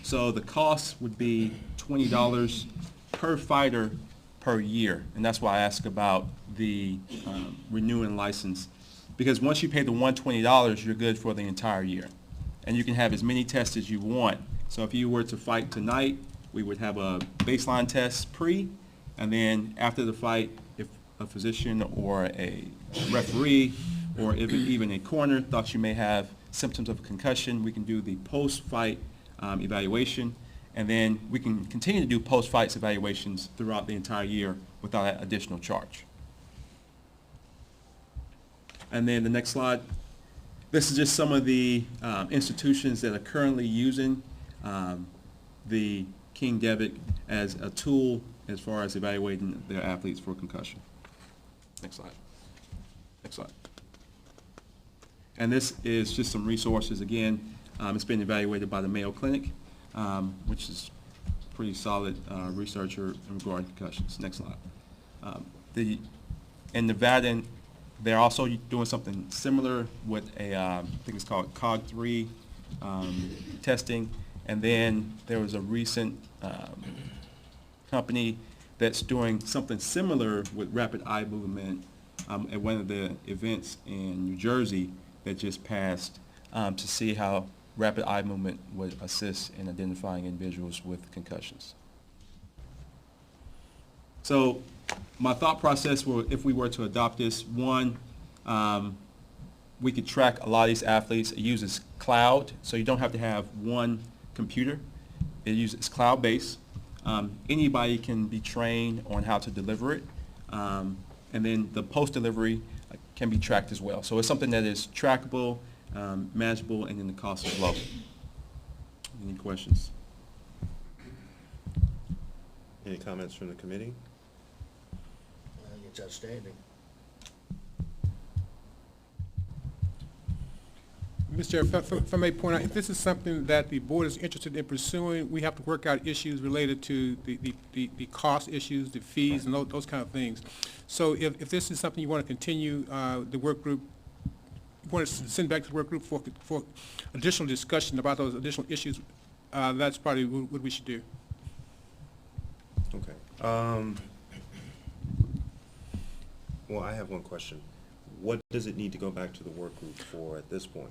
So the cost would be $20 per fighter per year, and that's why I ask about the renewing license, because once you pay the $120, you're good for the entire year, and you can have as many tests as you want. So if you were to fight tonight, we would have a baseline test pre, and then after the fight, if a physician or a referee or even a coroner thought you may have symptoms of a concussion, we can do the post-fight evaluation. And then we can continue to do post-fight evaluations throughout the entire year without additional charge. And then the next slide. This is just some of the institutions that are currently using the Combative as a tool as far as evaluating their athletes for concussion. Next slide. Next slide. And this is just some resources. Again, it's been evaluated by the Mayo Clinic, which is pretty solid researcher in regard to concussions. Next slide. In Nevada, they're also doing something similar with a, I think it's called COG3 testing. And then there was a recent company that's doing something similar with rapid eye movement at one of the events in New Jersey that just passed to see how rapid eye movement would assist in identifying individuals with concussions. So my thought process, if we were to adopt this, one, we could track a lot of these athletes. It uses cloud, so you don't have to have one computer. It uses cloud-based. Anybody can be trained on how to deliver it. And then the post-delivery can be tracked as well. So it's something that is trackable, manageable, and then the cost is low. Any questions? Any comments from the committee? I think it's outstanding. Mr. Chair, if I may point out, if this is something that the board is interested in pursuing, we have to work out issues related to the cost issues, the fees, and those kind of things. So if this is something you want to continue, the work group, you want to send back to the work group for additional discussion about those additional issues, that's probably what we should do. Okay. Well, I have one question. What does it need to go back to the work group for at this point?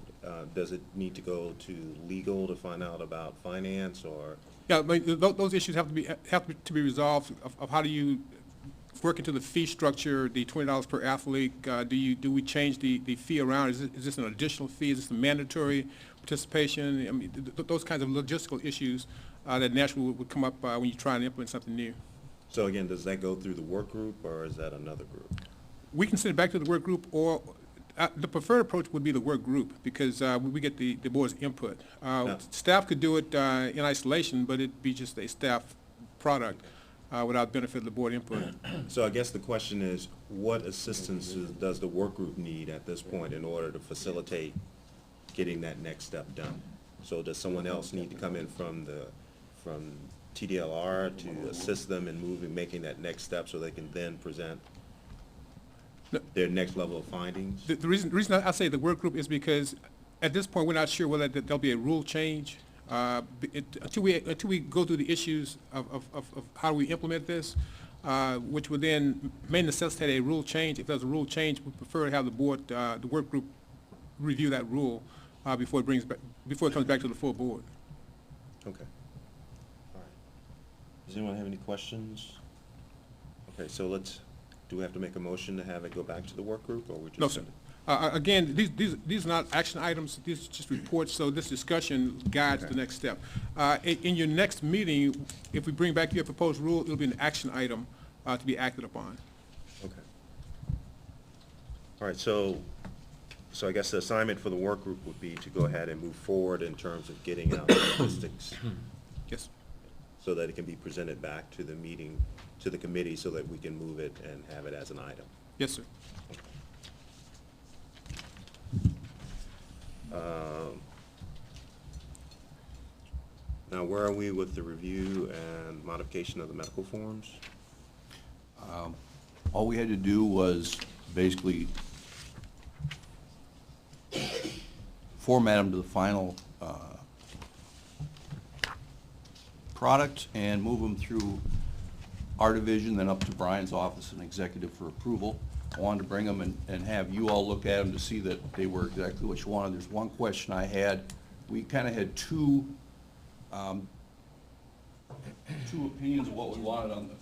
Does it need to go to legal to find out about finance, or? Yeah, but those issues have to be resolved of how do you work into the fee structure, the $20 per athlete. Do we change the fee around? Is this an additional fee? Is this a mandatory participation? I mean, those kinds of logistical issues that naturally would come up when you try and implement something new. So again, does that go through the work group, or is that another group? We can send it back to the work group, or the preferred approach would be the work group, because we get the board's input. Staff could do it in isolation, but it'd be just a staff product without benefit of the board input. So I guess the question is, what assistance does the work group need at this point in order to facilitate getting that next step done? So does someone else need to come in from TDLR to assist them in making that next step so they can then present their next level of findings? The reason I say the work group is because at this point, we're not sure whether there'll be a rule change. Until we go through the issues of how we implement this, which would then may necessitate a rule change. If there's a rule change, we prefer to have the board, the work group, review that rule before it comes back to the full board. Okay. All right. Does anyone have any questions? Okay, so do we have to make a motion to have it go back to the work group, or we just? No, sir. Again, these are not action items, these are just reports, so this discussion guides the next step. In your next meeting, if we bring back your proposed rule, it'll be an action item to be acted upon. Okay. All right, so I guess the assignment for the work group would be to go ahead and move forward in terms of getting out statistics Yes. so that it can be presented back to the meeting, to the committee, so that we can move it and have it as an item. Yes, sir. Now, where are we with the review and modification of the medical forms? All we had to do was basically format them to the final product and move them through our division, then up to Brian's office and executive for approval. I wanted to bring them and have you all look at them to see that they were exactly what you wanted. There's one question I had. We kind of had two opinions of what we wanted on the.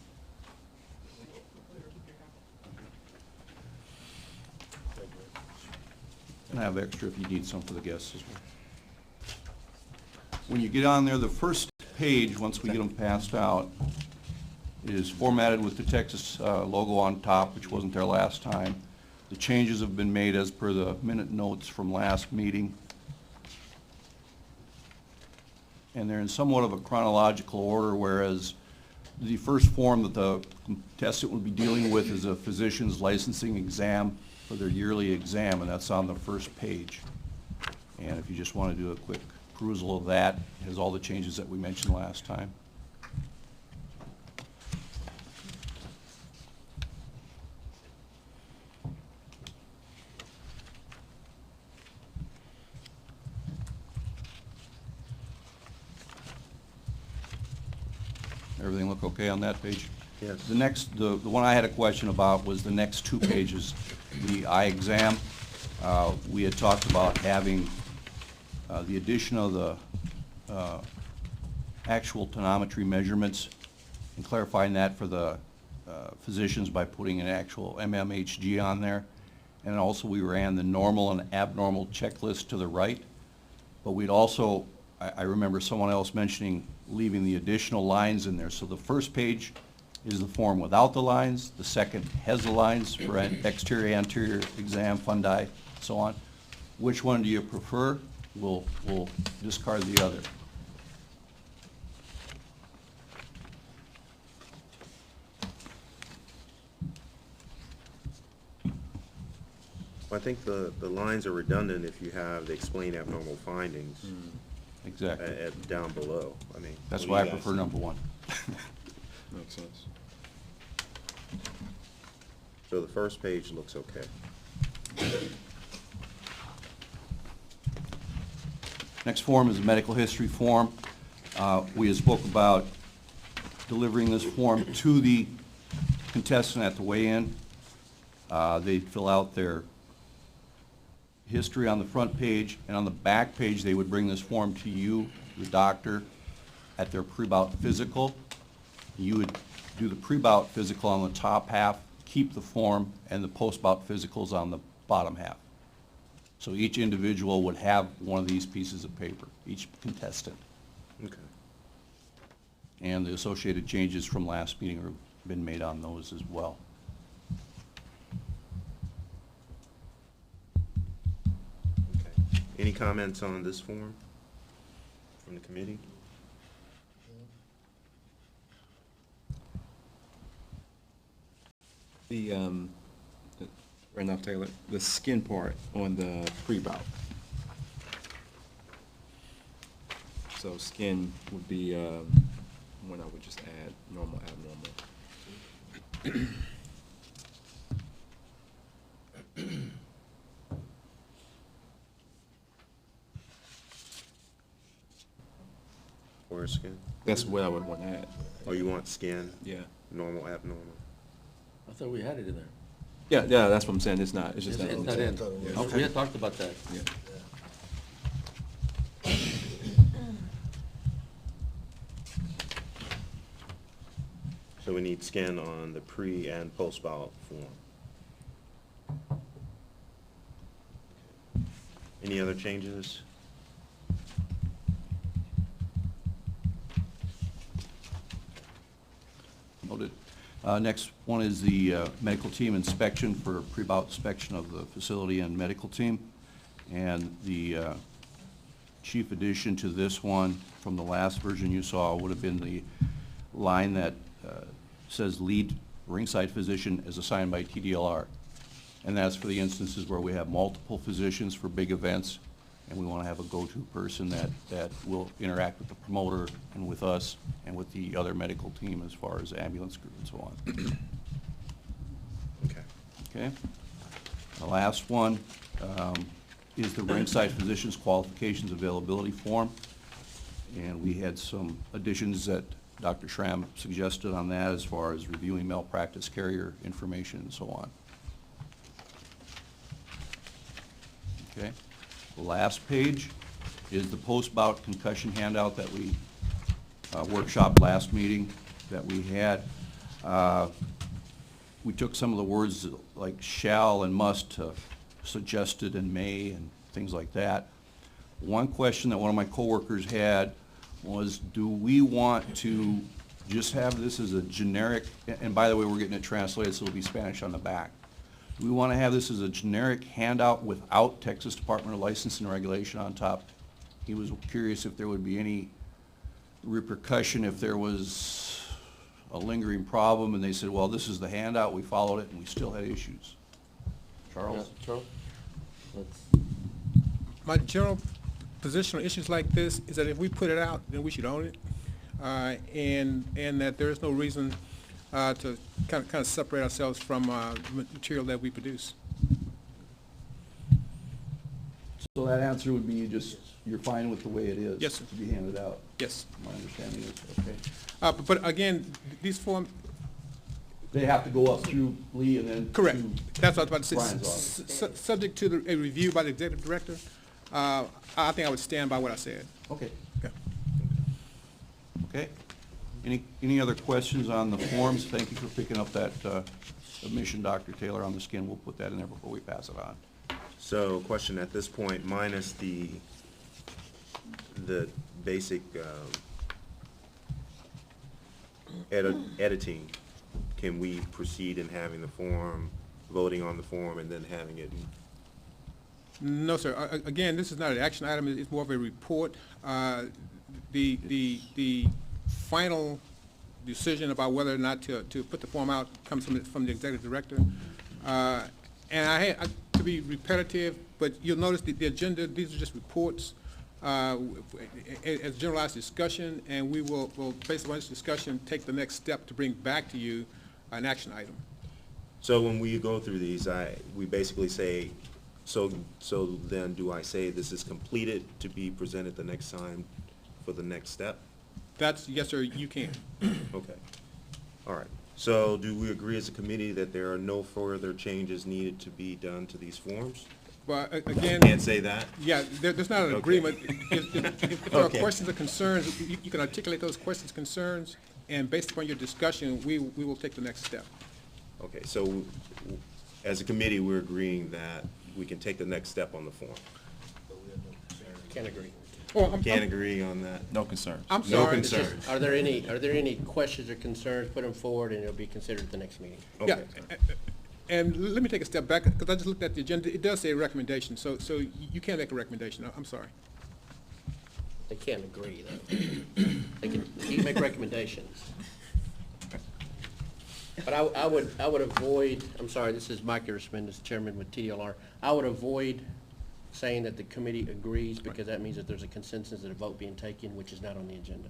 And I have extra if you need some for the guests as well. When you get on there, the first page, once we get them passed out, is formatted with the Texas logo on top, which wasn't there last time. The changes have been made as per the minute notes from last meeting. And they're in somewhat of a chronological order, whereas the first form that the contestant would be dealing with is a physician's licensing exam for their yearly exam, and that's on the first page. And if you just want to do a quick perusal of that, it has all the changes that we mentioned last time. Everything look okay on that page? Yes. The next, the one I had a question about was the next two pages, the eye exam. We had talked about having the addition of the actual tonometry measurements and clarifying that for the physicians by putting an actual MMHG on there. And also we ran the normal and abnormal checklist to the right. But we'd also, I remember someone else mentioning leaving the additional lines in there. So the first page is the form without the lines. The second has the lines for exterior, anterior exam, fundi, so on. Which one do you prefer? We'll discard the other. I think the lines are redundant if you have the explain abnormal findings Exactly. down below. I mean. That's what do why I you guys prefer think? number one. Makes sense. So the first page looks okay. Next form is a medical history form. We had spoke about delivering this form to the contestant at the weigh-in. They fill out their history on the front page, and on the back page, they would bring this form to you, the doctor, at their pre-bout physical. You would do the pre-bout physical on the top half, keep the form, and the post-bout physicals on the bottom half. So each individual would have one of these pieces of paper, each contestant. Okay. And the associated changes from last meeting have been made on those as well. Okay. Any comments on this form from the committee? Randolph Taylor, the skin part on the pre-bout. So skin would be one I would just add, normal, abnormal. Or skin? That's what I would want to add. Oh, you want skin? Yeah. Normal, abnormal? I thought we had it in there. Yeah, that's what I'm saying. It's not, it's just not. It's not in. Yeah. We had talked about that. Yeah. So we need skin on the pre and post-bout form. Any other changes? Noted. Next one is the medical team inspection for pre-bout inspection of the facility and medical team. And the chief addition to this one from the last version you saw would have been the line that says lead ringside physician as assigned by TDLR. And that's for the instances where we have multiple physicians for big events, and we want to have a go-to person that will interact with the promoter and with us and with the other medical team as far as ambulance crew and so on. Okay. Okay? The last one is the ringside physician's qualifications availability form. And we had some additions that Dr. Schramm suggested on that as far as reviewing malpractice carrier information and so on. Okay? The last page is the post-bout concussion handout that we workshopped last meeting that we had. We took some of the words like shall and must to suggested and may and things like that. One question that one of my coworkers had was, do we want to just have this as a generic, and by the way, we're getting it translated, so it'll be Spanish on the back. Do we want to have this as a generic handout without Texas Department of Licensing and Regulation on top? He was curious if there would be any repercussion if there was a lingering problem, and they said, well, this is the handout, we followed it, and we still had issues. Charles? Yeah, Charles? Let's, My general position on issues like this is that if we put it out, then we should own it, and that there is no reason to kind of separate ourselves from material that we produce. So that answer would be you're fine with the way it is? Yes, sir. To be handed out? Yes. My understanding is, okay. But again, these form, They have to go up through Lee and then correct. to That's what I was about to Brian's say. office. Subject to a review by the executive director, I think I would stand by what I said. Okay. Okay. Okay. Any other questions on the forms? Thank you for picking up that submission, Dr. Taylor, on the skin. We'll put that in there before we pass it on. So question at this point, minus the basic editing, can we proceed in having the form, voting on the form, and then having it? No, sir. Again, this is not an action item. It's more of a report. The final decision about whether or not to put the form out comes from the executive director. And to be repetitive, but you'll notice the agenda, these are just reports, as generalized discussion, and we will, based on this discussion, take the next step to bring back to you an action item. So when we go through these, we basically say, so then do I say this is completed to be presented the next time for the next step? That's, yes, sir, you can. Okay. All right. So do we agree as a committee that there are no further changes needed to be done to these forms? But again. Can't say that? Yeah, there's not an Okay. agreement. If there are Okay. questions or concerns, you can articulate those questions, concerns, and based upon your discussion, we will take the next step. Okay, so as a committee, we're agreeing that we can take the next step on the form. Can't agree. Oh, Can't agree on that? No concerns. I'm No sorry. concern. Are there any questions or concerns? Put them forward and it'll be considered at the next meeting. Yeah, Okay. and let me take a step back, because I just looked at the agenda. It does say recommendation, so you can't make a recommendation. I'm sorry. They can't agree, though. They can make recommendations. But I would avoid, I'm sorry, this is Mike Ersman, as chairman with TLR. I would avoid saying that the committee agrees, because that means that there's a consensus and a vote being taken, which is not on the agenda.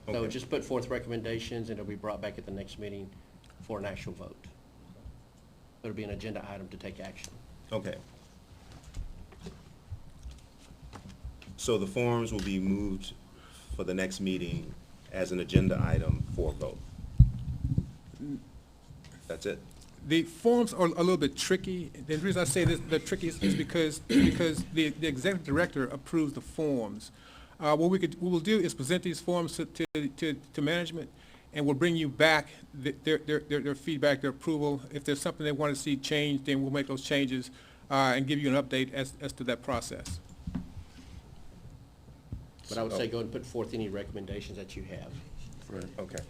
So Okay. just put forth recommendations, and it'll be brought back at the next meeting for an actual vote. It'll be an agenda item to take action. Okay. So the forms will be moved for the next meeting as an agenda item for vote? That's it? The forms are a little bit tricky. The reason I say this, they're tricky is because the executive director approves the forms. What we'll do is present these forms to management, and we'll bring you back their feedback, their approval. If there's something they want to see changed, then we'll make those changes, and give you an update as to that process. But I would say go ahead and put forth any recommendations that you have. Okay.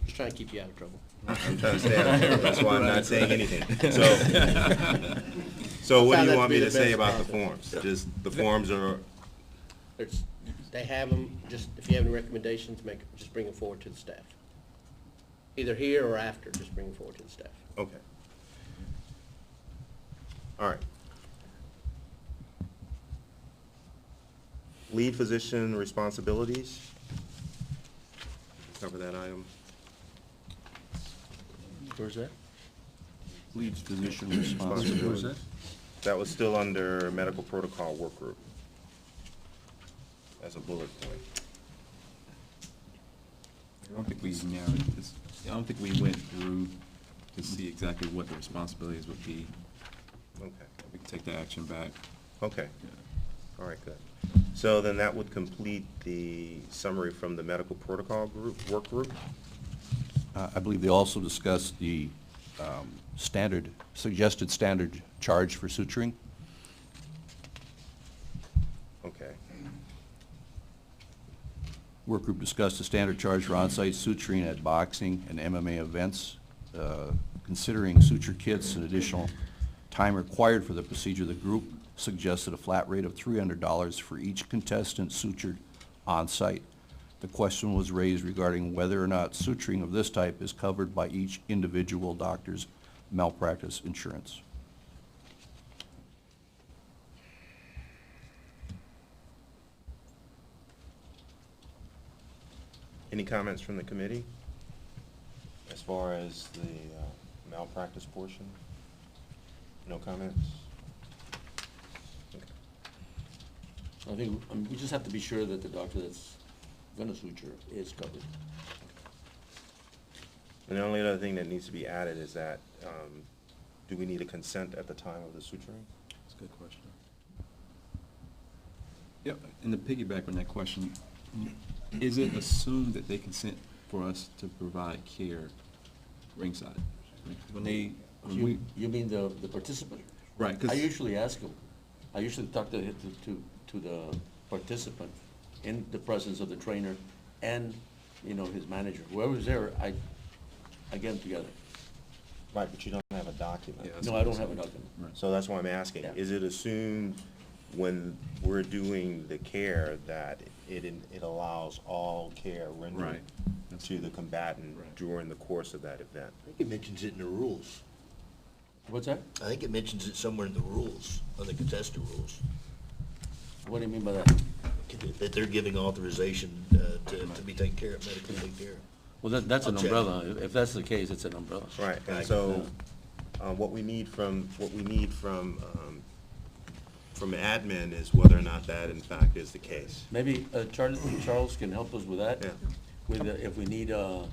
Just trying to keep you out of trouble. I'm trying to stay out of here. That's why I'm not saying anything. So what do Found that you to want be me the to say best about the process. forms? Just, the forms are, They have them, just, if you have any recommendations, just bring them forward to the staff. Either here or after, just bring them forward to the staff. okay. All right. Lead physician responsibilities. Cover that item. Where's that? Leads physician responsibility. That was still under medical protocol work group as a bullet point. I don't think we narrowed this, I don't think we went through to see exactly what the responsibilities would be. Okay. We can take the action back. Okay. Yeah. All right, good. So then that would complete the summary from the medical protocol group, work group? I believe they also discussed the suggested standard charge for suturing. Okay. Work group discussed the standard charge for on-site suturing at boxing and MMA events. Considering suture kits and additional time required for the procedure, the group suggested a flat rate of $300 for each contestant sutured on-site. The question was raised regarding whether or not suturing of this type is covered by each individual doctor's malpractice insurance. Any comments from the committee as far as the malpractice portion? No comments? Okay. I think, we just have to be sure that the doctor that's gonna suture is covered. And the only other thing that needs to be added is that, do we need a consent at the time of the suturing? That's a good question. Yep, and to piggyback on that question, is it assumed that they consent for us to provide care ringside? When they, when we, You mean the participant? right, I because, usually ask him. I usually talk to the participant in the presence of the trainer and, his manager. Whoever's there, I get them together. Right, but you don't have a document. Yeah, that's No, I don't have a document. right. So that's why I'm asking, Yeah. is it assumed when we're doing the care that it allows all care rendered Right. That's- to the combatant Right. during the course of that event? I think it mentions it in the rules. What's that? I think it mentions it somewhere in the rules, on the contested rules, What do you mean by that? that they're giving authorization to be taken care of, medically taken care of. Well, that's an I'll check. umbrella. If that's the case, it's an umbrella. Right, and Right. so, what we need from admin is whether or not that in fact is the case. Maybe Charles can help us with that? Yeah. With, if we need a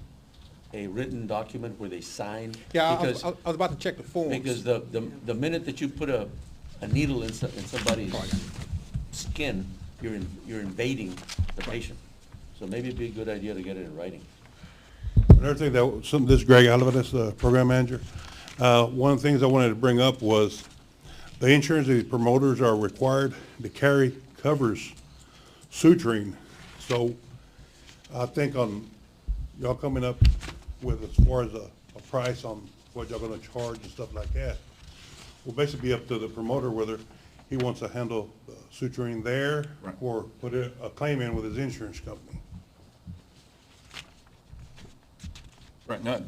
written document where they sign? Yeah, Because- I was about to check the forms. Because the minute that you put a needle in somebody's skin, you're invading the patient. So maybe it'd be a good idea to get it in writing. Another thing this is Greg Alvarez, the program manager. One of the things I wanted to bring up was the insurance the promoters are required to carry covers suturing. So I think on y'all coming up with as far as a price on what y'all gonna charge and stuff like that, will basically be up to the promoter whether he wants to handle suturing there Right. or put a claim in with his insurance company. Right, no,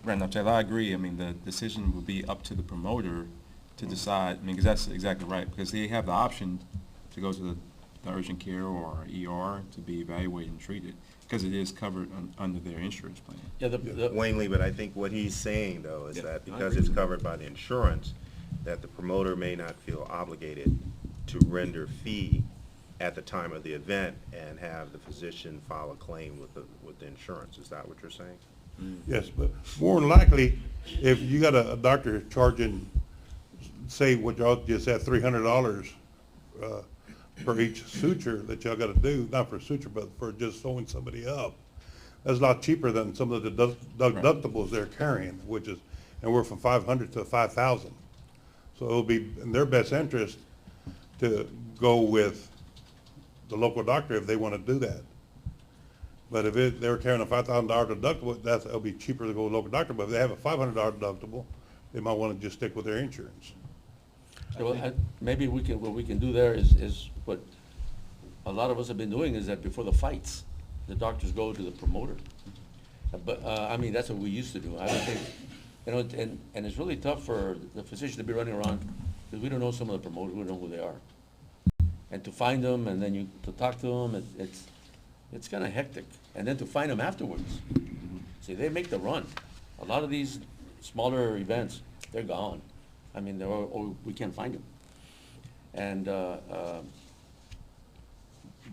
Randolph Taylor, I agree. I mean, the decision would be up to the promoter to decide, I mean, because that's exactly right, because they have the option to go to the urgent care or ER to be evaluated and treated, because it is covered under their insurance plan. Yeah, Wayne Lee, but I think what he's saying though is Yeah, that I because agree it's with you. covered by the insurance, that the promoter may not feel obligated to render fee at the time of the event and have the physician file a claim with the insurance. Is that what you're saying? Yes, but more than likely, if you got a doctor charging, say what y'all just said, $300 for each suture that y'all gotta do, not for suture, but for just sewing somebody up, that's a lot cheaper than some of the deductibles they're carrying, which is anywhere from 500 to 5,000. So it'll be in their best interest to go with the local doctor if they wanna do that. But if they're carrying a $5,000 deductible, it'll be cheaper to go with a local doctor. But if they have a $500 deductible, they might want to just stick with their insurance. So maybe what we can do there is what a lot of us have been doing, is that before the fights, the doctors go to the promoter. But, I mean, that's what we used to do. I don't think, you know, and it's really tough for the physician to be running around, because we don't know some of the promoters, we don't know who they are. And to find them, and then to talk to them, it's kind of hectic. And then to find them afterwards. See, they make the run. A lot of these smaller events, they're gone. I mean, or we can't find them. And,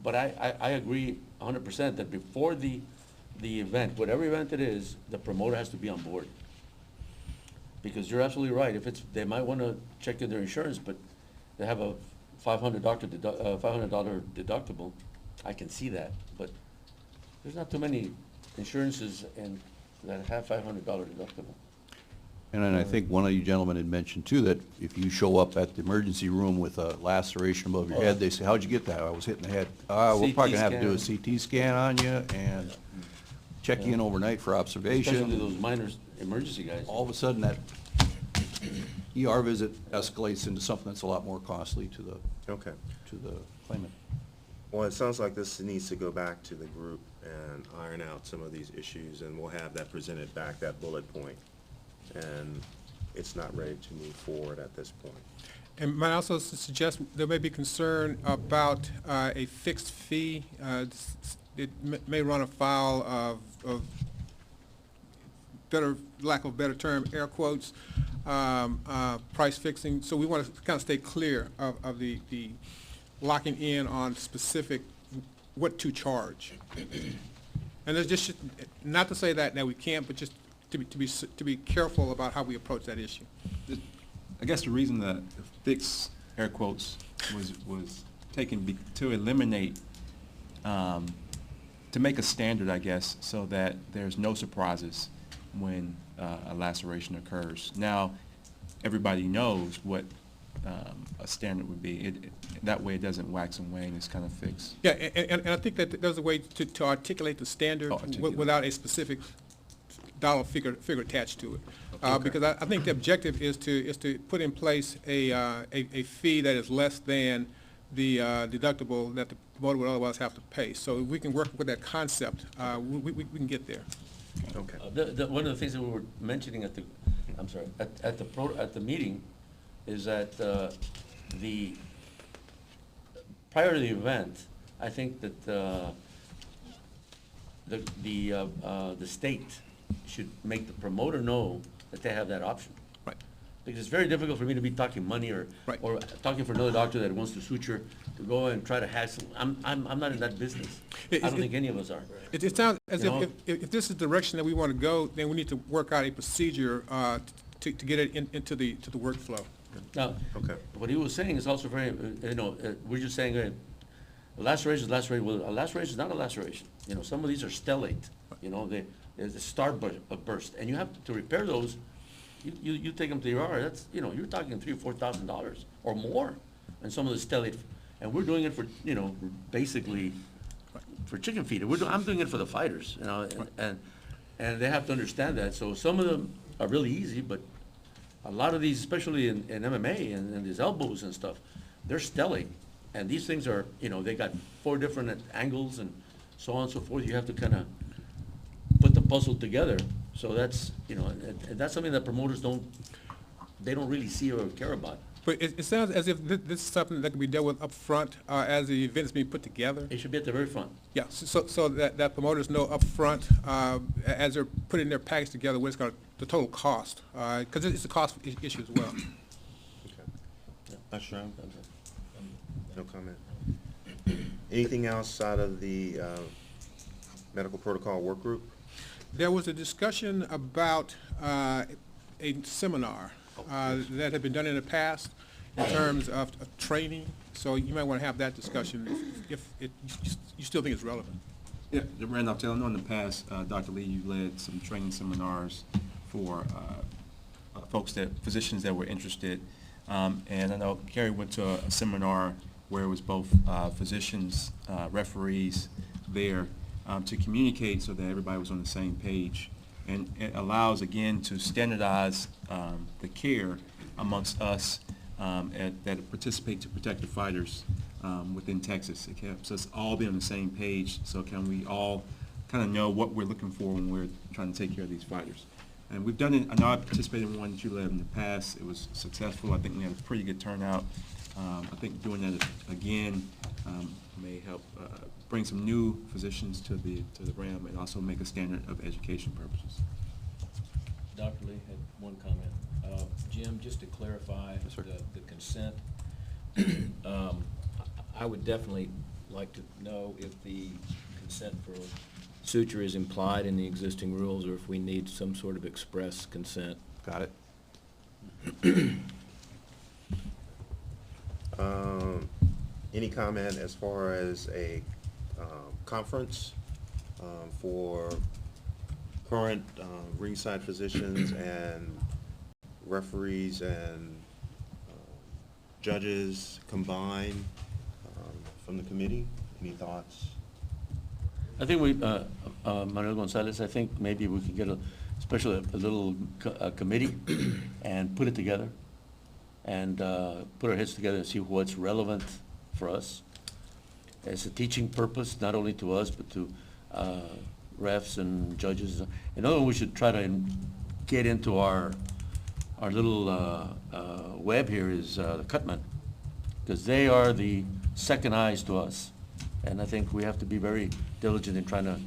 but I agree 100% that before the event, whatever event it is, the promoter has to be on board. Because you're absolutely right. They might want to check in their insurance, but they have a $500 deductible. I can see that, but there's not too many insurances that have $500 deductible. And then I think one of you gentlemen had mentioned too, that if you show up at the emergency room with a laceration above your head, they say, how'd you get that? I was hit in the head. We're probably gonna have to do a CT scan on you and check you in overnight for observation. Especially those minor emergency guys. All of a sudden, that ER visit escalates into something that's a lot more costly to the Okay. claimant. Well, it sounds like this needs to go back to the group and iron out some of these issues, and we'll have that presented back, that bullet point. And it's not ready to move forward at this point. And might I also suggest there may be concern about a fixed fee. It may run afoul of better, lack of a better term, air quotes, price fixing. So we want to kind of stay clear of the locking in on specific what to charge. And there's just, not to say that we can't, but just to be careful about how we approach that issue. I guess the reason that the fixed air quotes was taken to eliminate, to make a standard, I guess, so that there's no surprises when a laceration occurs. Now, everybody knows what a standard would be. That way it doesn't wax and wane, it's kind of fixed. Yeah, and I think that there's a way to articulate the standard without a specific dollar figure attached to it. Because I think the objective is to put in place a fee that is less than the deductible that the promoter would otherwise have to pay. So if we can work with that concept, we can get there. Okay. One of the things that we were mentioning I'm sorry, at the meeting, is that, prior to the event, I think that, the state should make the promoter know that they have that option. Right. Because it's very difficult for me to be talking money or, Right. or talking for another doctor that wants to suture, to go and try to hassle. I'm not in that business. I don't think any of us are. It sounds as You know? if this is the direction that we want to go, then we need to work out a procedure to get it into the workflow. Now, Okay. what he was saying is also very, we're just saying, a laceration is laceration. Well, a laceration is not a laceration. Some of these are stellate. There's a star burst, and you have to repair those. You take them to your RR, that's, you're talking $3,000 or $4,000 or more, and some of the stellate, and we're doing it for, basically for chicken feed. I'm doing it for the fighters, and they have to understand that. So some of them are really easy, but a lot of these, especially in MMA and these elbows and stuff, they're stellate, and these things are, they got 4 different angles and so on and so forth. You have to kind of put the puzzle together. So that's, and that's something that promoters don't really see or care about. But it sounds as if this is something that can be dealt with up front as the event is being put together. It should be at the very front. Yeah, so that promoters know up front as they're putting their package together what it's going to, the total cost, because it's a cost issue as well. Okay. Dr. Brown? No comment. Anything else out of the medical protocol work group? There was a discussion about a seminar that had been done in the past in terms of training, so you might want to have that discussion if you still think it's relevant. Yeah, Randolph Taylor, I know in the past, Dr. Lee, you led some training seminars for physicians that were interested. And I know Kerry went to a seminar where it was both physicians, referees there to communicate so that everybody was on the same page. And it allows, again, to standardize the care amongst us that participate to protect the fighters within Texas. It helps us all be on the same page, so can we all kind of know what we're looking for when we're trying to take care of these fighters. And we've done it, I know I participated in one that you led in the past. It was successful. I think we had a pretty good turnout. I think doing that again may help bring some new physicians to the realm and also make a standard of education purposes. Dr. Lee had one comment. Jim, just to clarify the consent, I would definitely like to know if the consent for suture is implied in the existing rules or if we need some sort of express consent. Got it. Any comment as far as a conference for current ringside physicians and referees and judges combined from the committee? Any thoughts? I think Manuel Gonzalez, I think maybe we could get a little committee and put it together and put our heads together and see what's relevant for us. As a teaching purpose, not only to us, but to refs and judges. Another one we should try to get into our little web here is the cutmen, because they are the second eyes to us. And I think we have to be very diligent in trying to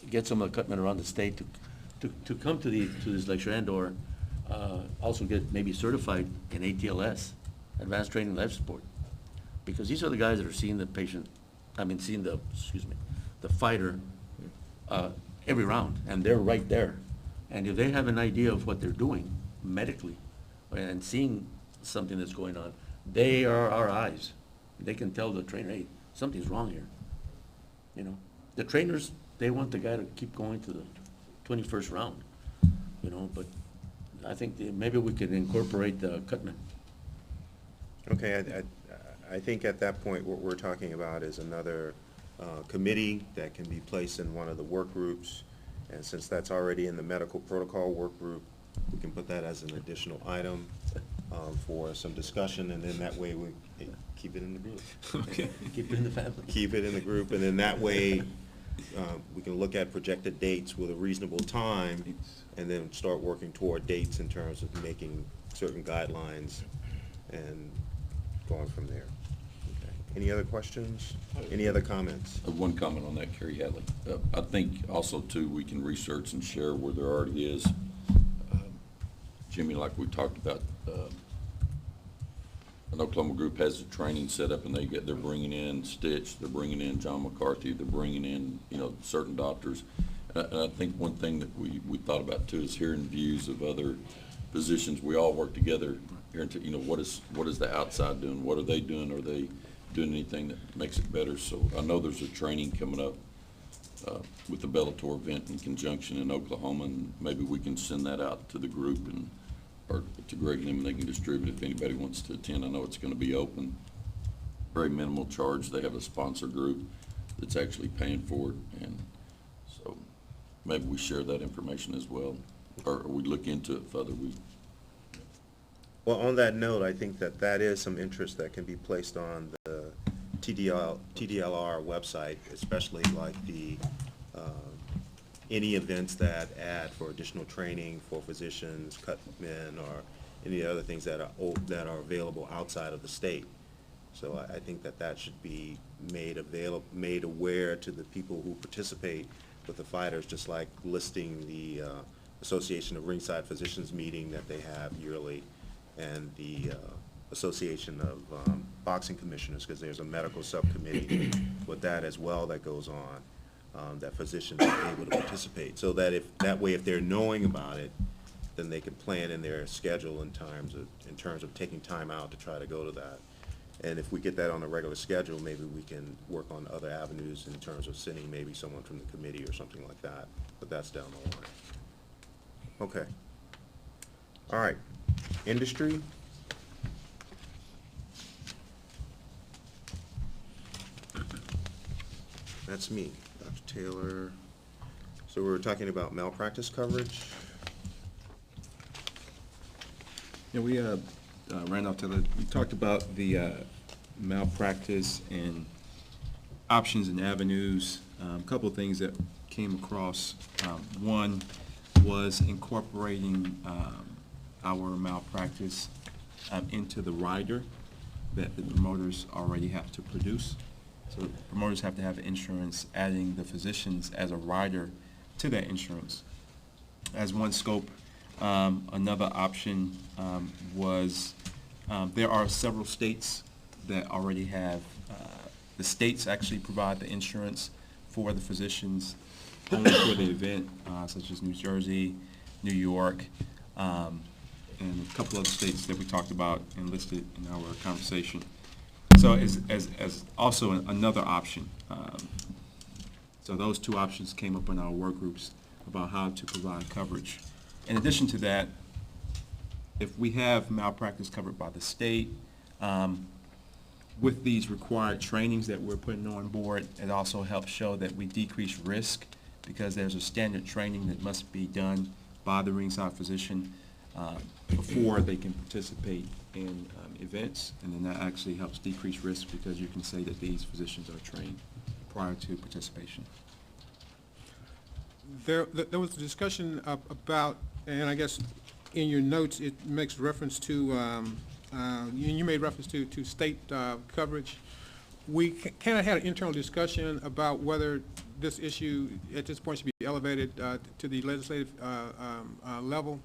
get some of the cutmen around the state to come to this lecture and/or also get maybe certified in ATLS, Advanced Training Life Support, because these are the guys that are seeing the patient, seeing the fighter every round, and they're right there. And if they have an idea of what they're doing medically and seeing something that's going on, they are our eyes. They can tell the trainer, hey, something's wrong here. The trainers, they want the guy to keep going to the 21st round, but I think maybe we could incorporate the cutman. Okay, I think at that point, what we're talking about is another committee that can be placed in one of the work groups. And since that's already in the medical protocol work group, we can put that as an additional item for some discussion, and then that way we keep it in the group. Okay. Keep it in the family. Keep it in the group, and then that way, we can look at projected dates with a reasonable time and then start working toward dates in terms of making certain guidelines and going from there. Okay. Any other questions? Any other comments? One comment on that, Kerry Hadley. I think also too, we can research and share where there already is. Jimmy, like we talked about, an Oklahoma group has a training set up and they're bringing in Stitch, they're bringing in John McCarthy, they're bringing in, certain doctors. And I think one thing that we thought about too is hearing views of other physicians. We all work together here into, what is the outside doing? What are they doing? Are they doing anything that makes it better? So I know there's a training coming up with the Bellator event in conjunction in Oklahoma, and maybe we can send that out to the group or to Greg and them, and they can distribute it if anybody wants to attend. I know it's going to be open, very minimal charge. They have a sponsor group that's actually paying for it, and so maybe we share that information as well, or we look into it further. Well, on that note, I think that is some interest that can be placed on the TDLR website, especially like the any events that add for additional training for physicians, cut men, or any other things that are available outside of the state. So I think that should be made aware to the people who participate with the fighters, just like listing the Association of Ringside Physicians meeting that they have yearly, and the Association of Boxing Commissioners, because there's a medical subcommittee with that as well that goes on. That physicians are able to participate, so that if they're knowing about it, then they can plan in their schedule in terms of taking time out to try to go to that. And if we get that on a regular schedule, maybe we can work on other avenues in terms of sending maybe someone from the committee or something like that. But that's down the line. Okay. All right. Industry. That's me. Dr. Taylor. So we were talking about malpractice coverage. Yeah, we, Randolph Taylor, we talked about the malpractice and options and avenues. A couple of things that came across. One was incorporating our malpractice into the rider that the promoters already have to produce. So promoters have to have insurance, adding the physicians as a rider to that insurance. As one scope, another option was there are several states that already have, the states actually provide the insurance for the physicians only for the event, such as New Jersey, New York, and a couple other states that we talked about and listed in our conversation. So as also another option, so those two options came up in our work groups about how to provide coverage. In addition to that, if we have malpractice covered by the state, with these required trainings that we're putting on board, it also helps show that we decrease risk, because there's a standard training that must be done by the ringside physician before they can participate in events, and then that actually helps decrease risk, because you can say that these physicians are trained prior to participation. There was a discussion about, and I guess in your notes it makes reference to, you made reference to state coverage. We kind of had an internal discussion about whether this issue at this point should be elevated to the legislative level.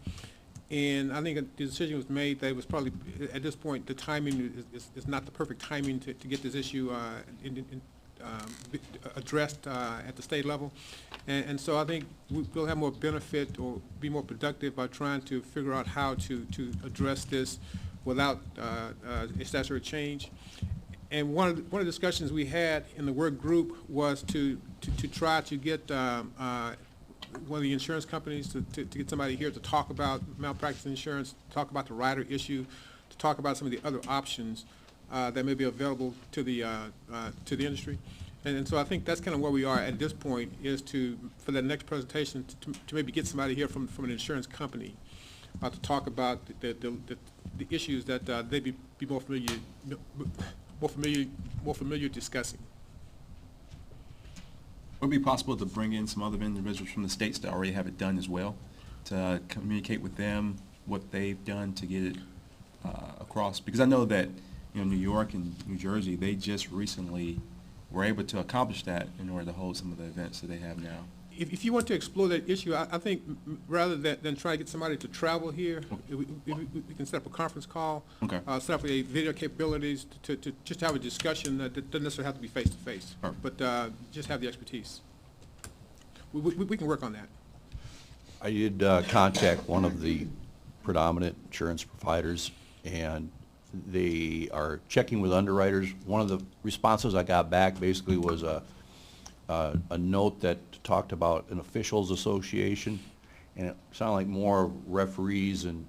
And I think the decision was made that it was probably, at this point, the timing is not the perfect timing to get this issue addressed at the state level. And so I think we'll have more benefit or be more productive by trying to figure out how to address this without a statutory change. And one of the discussions we had in the work group was to try to get one of the insurance companies to get somebody here to talk about malpractice insurance, talk about the rider issue, to talk about some of the other options that may be available to the industry. And so I think that's kind of where we are at this point, is for the next presentation to maybe get somebody here from an insurance company to talk about the issues that they'd be more familiar discussing. would it be possible to bring in some other individuals from the states that already have it done as well, to communicate with them what they've done to get it across? Because I know that, New York and New Jersey, they just recently were able to accomplish that in order to hold some of the events that they have now. If you want to explore that issue, I think rather than try to get somebody to travel here, we can set up a conference call. Okay. Set up a video capabilities to just have a discussion that doesn't necessarily have to be face-to-face. Perfect. But just have the expertise. We can work on that. I did contact one of the predominant insurance providers, and they are checking with underwriters. One of the responses I got back basically was a note that talked about an officials association, and it sounded like more referees and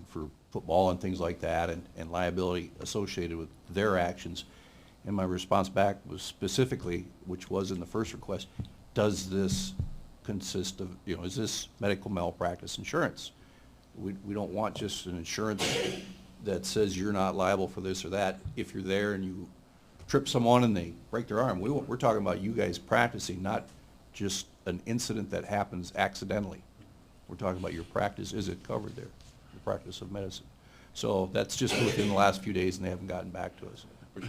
for football and things like that, and liability associated with their actions. And my response back was specifically, which was in the first request, does this consist of, is this medical malpractice insurance? We don't want just an insurance that says you're not liable for this or that. If you're there and you trip someone and they break their arm, we're talking about you guys practicing, not just an incident that happens accidentally. We're talking about your practice. Is it covered there, the practice of medicine? So that's just within the last few days, and they haven't gotten back to us. Okay.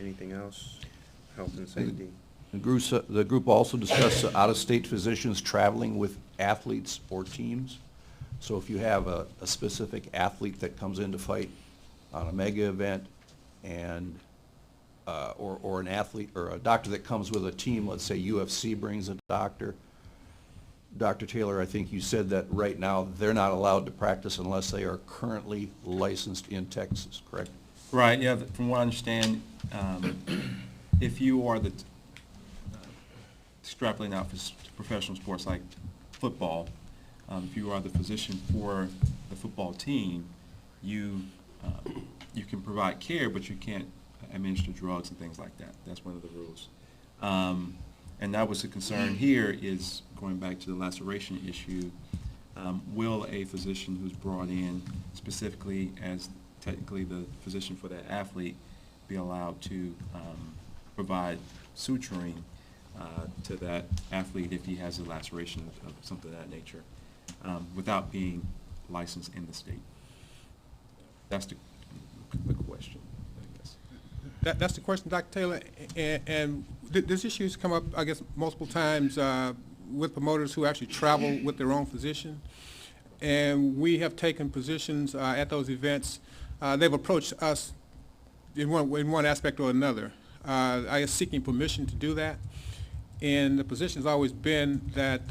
Anything else? Health and safety? The group also discussed out-of-state physicians traveling with athletes or teams. So if you have a specific athlete that comes in to fight on a mega event, and or an athlete or a doctor that comes with a team, let's say UFC brings a doctor. Dr. Taylor, I think you said that right now they're not allowed to practice unless they are currently licensed in Texas, correct? Right, yeah, from what I understand, if you are extrapolating out for professional sports like football, if you are the physician for the football team, you can provide care, but you can't administer drugs and things like that. That's one of the rules. And that was the concern here, is going back to the laceration issue. Will a physician who's brought in specifically as technically the physician for that athlete be allowed to provide suturing to that athlete if he has a laceration of something of that nature, without being licensed in the state? That's the question, I guess. That's the question, Dr. Taylor, and this issue has come up, I guess, multiple times with promoters who actually travel with their own physician, and we have taken positions at those events. They've approached us in one aspect or another. I guess seeking permission to do that, and the position has always been that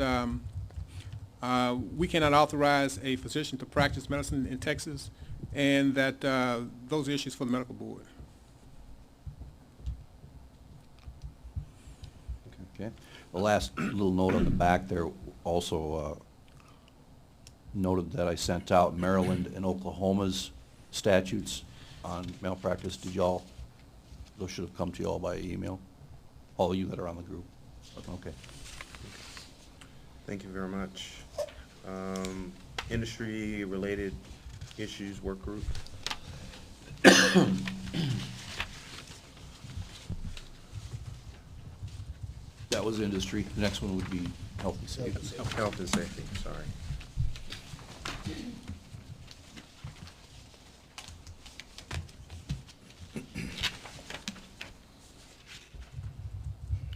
we cannot authorize a physician to practice medicine in Texas, and that those are issues for the medical board. Okay. The last little note on the back there also noted that I sent out Maryland and Oklahoma's statutes on malpractice. Those should have come to you all by email, all of you that are on the group. Okay. Thank you very much. Industry-related issues, work group? That was industry. The next one would be health and safety. Health and safety, sorry.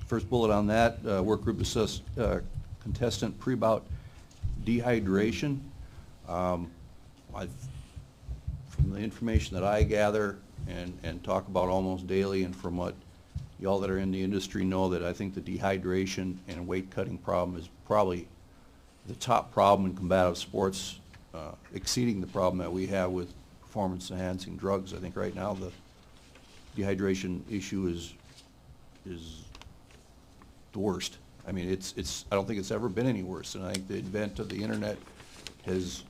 First bullet on that, work group assessed contestant pre-bout dehydration. From the information that I gather and talk about almost daily, and from what y'all that are in the industry know, that I think the dehydration and weight cutting problem is probably the top problem in combative sports, exceeding the problem that we have with performance enhancing drugs. I think right now the dehydration issue is the worst. I mean, I don't think it's ever been any worse, and I think the advent of the internet has,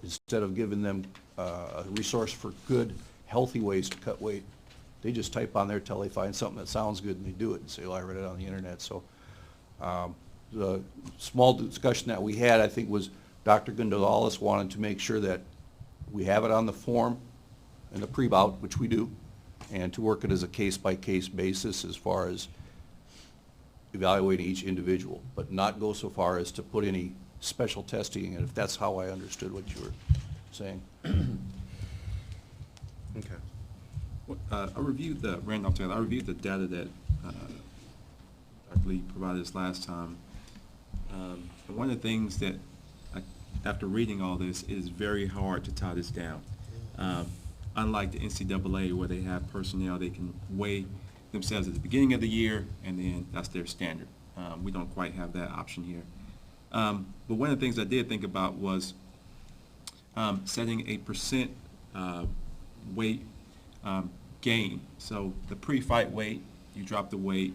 instead of giving them a resource for good, healthy ways to cut weight, they just type on there till they find something that sounds good and they do it and say, well, I read it on the internet. So the small discussion that we had, I think, was Dr. Gonzalez wanted to make sure that we have it on the form, in the pre-bout, which we do, and to work it as a case-by-case basis as far as evaluating each individual, but not go so far as to put any special testing, and if that's how I understood what you were saying. Okay. I reviewed Randolph Taylor, I reviewed the data that Dr. Lee provided us last time. And one of the things that, after reading all this, it is very hard to tie this down. Unlike the NCAA where they have personnel, they can weigh themselves at the beginning of the year and then that's their standard. We don't quite have that option here. But one of the things I did think about was setting a percent weight gain. So the pre-fight weight, you drop the weight,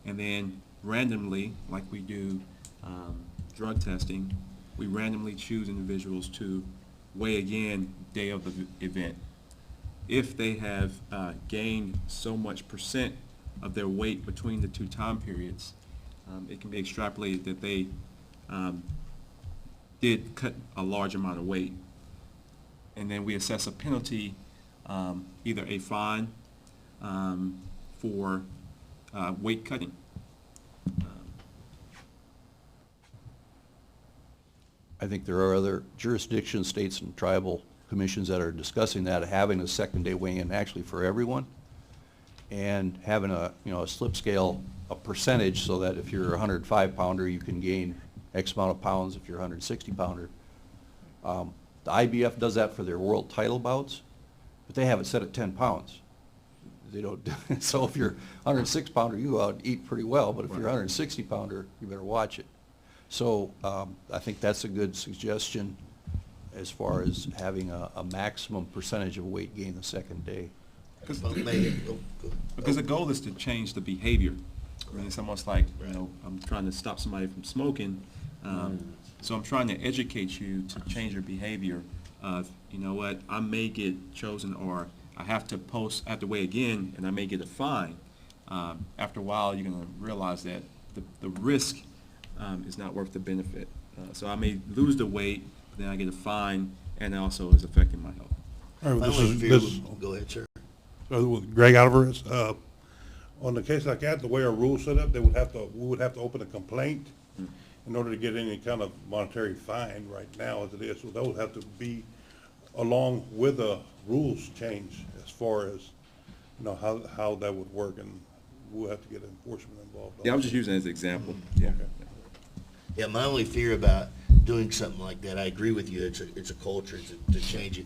and then randomly, like we do drug testing, we randomly choose individuals to weigh again day of the event. If they have gained so much percent of their weight between the two time periods, it can be extrapolated that they did cut a large amount of weight. And then we assess a penalty, either a fine for weight cutting. I think there are other jurisdictions, states and tribal commissions that are discussing that, having a second day weigh-in actually for everyone, and having a, a slip scale, a percentage, so that if you're a 105-pounder, you can gain X amount of pounds if you're a 160-pounder. The IBF does that for their world title bouts, but they have it set at 10 pounds. They don't. So if you're a 106-pounder, you go out and eat pretty well, but if you're a 160-pounder, you better watch it. So I think that's a good suggestion as far as having a maximum percentage of weight gain the second day. Because the goal is to change the behavior. I mean, it's almost like, I'm trying to stop somebody from smoking. So I'm trying to educate you to change your behavior of, you know what, I may get chosen, or I have to weigh again, and I may get a fine. After a while, you're going to realize that the risk is not worth the benefit. So I may lose the weight, then I get a fine, and it also is affecting my health. All right, My this only is, fear this, was- Go ahead, sir. with Greg Alvarez, on the case like that, the way our rules set up, we would have to open a complaint in order to get any kind of monetary fine right now as it is. So that would have to be along with a rules change as far as, how that would work, and we'll have to get enforcement involved. Yeah, I was just using it as an example. Yeah. Okay. Yeah, my only fear about doing something like that, I agree with you, it's a culture to change it,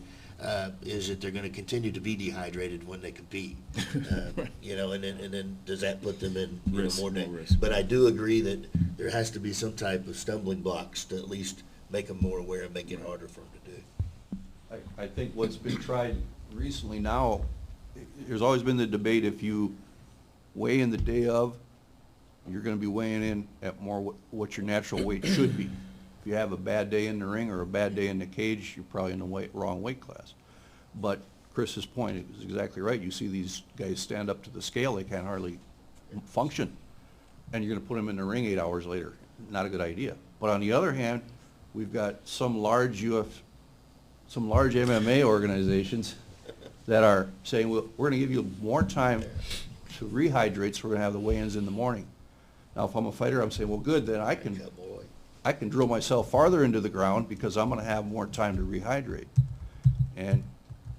is that they're gonna continue to be dehydrated when they compete. And then does that put them in, Risk, more more danger? risk. But I do agree that there has to be some type of stumbling blocks to at least make them more aware and make it harder for them to do. I think what's been tried recently now, there's always been the debate, if you weigh in the day of, you're going to be weighing in at more what your natural weight should be. If you have a bad day in the ring or a bad day in the cage, you're probably in the wrong weight class. But Chris's point is exactly right. You see these guys stand up to the scale, they can't hardly function. And you're going to put them in the ring 8 hours later. Not a good idea. But on the other hand, we've got some large MMA organizations that are saying, well, we're going to give you more time to rehydrate, so we're going to have the weigh-ins in the morning. Now, if I'm a fighter, I'm saying, well, good, then I can drill myself farther into the ground because I'm going to have more time to rehydrate. And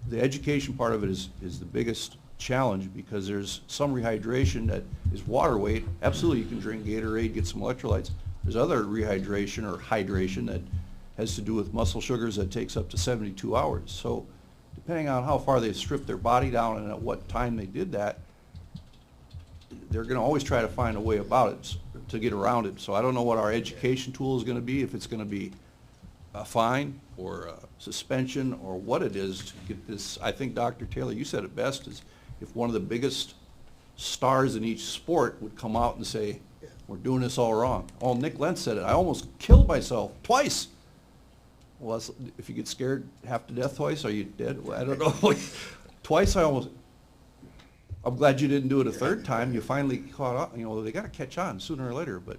the education part of it is the biggest challenge, because there's some rehydration that is water weight. Absolutely, you can drink Gatorade, get some electrolytes. There's other rehydration or hydration that has to do with muscle sugars that takes up to 72 hours. So depending on how far they stripped their body down and at what time they did that, they're going to always try to find a way about it, to get around it. So I don't know what our education tool is going to be, if it's going to be a fine or a suspension or what it is to get this. I think, Dr. Taylor, you said it best, is if one of the biggest stars in each sport would come out and say, we're doing this all wrong. Oh, Nick Lentz said it. I almost killed myself twice. Well, if you get scared half to death twice, are you dead? Well, I don't know. Twice I'm glad you didn't do it a third time. You finally caught up. They got to catch on sooner or later. But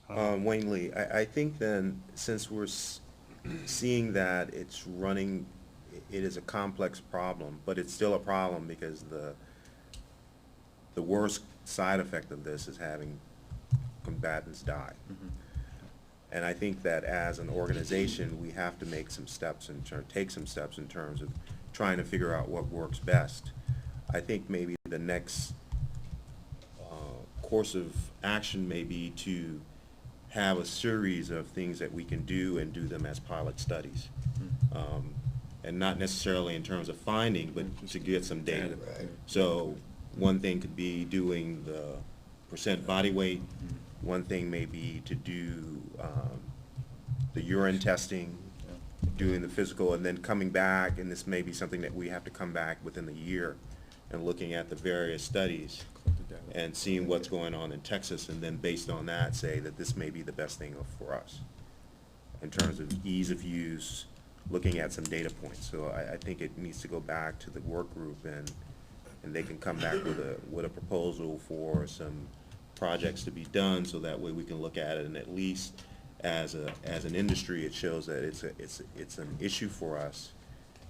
Wayne Lee, I think then, since we're seeing that it's running it is a complex problem, but it's still a problem because the worst side effect of this is having combatants die. And I think that as an organization, we have to make some steps take some steps in terms of trying to figure out what works best. I think maybe the next course of action may be to have a series of things that we can do and do them as pilot studies. And not necessarily in terms of finding, but to get some data. So one thing could be doing the percent body weight. One thing may be to do the urine testing, doing the physical, and then coming back, and this may be something that we have to come back within the year and looking at the various studies and seeing what's going on in Texas, and then based on that, say that this may be the best thing for us in terms of ease of use, looking at some data points. So I think it needs to go back to the work group, and they can come back with a proposal for some projects to be done, so that way we can look at it, and at least as an industry, it shows that it's an issue for us.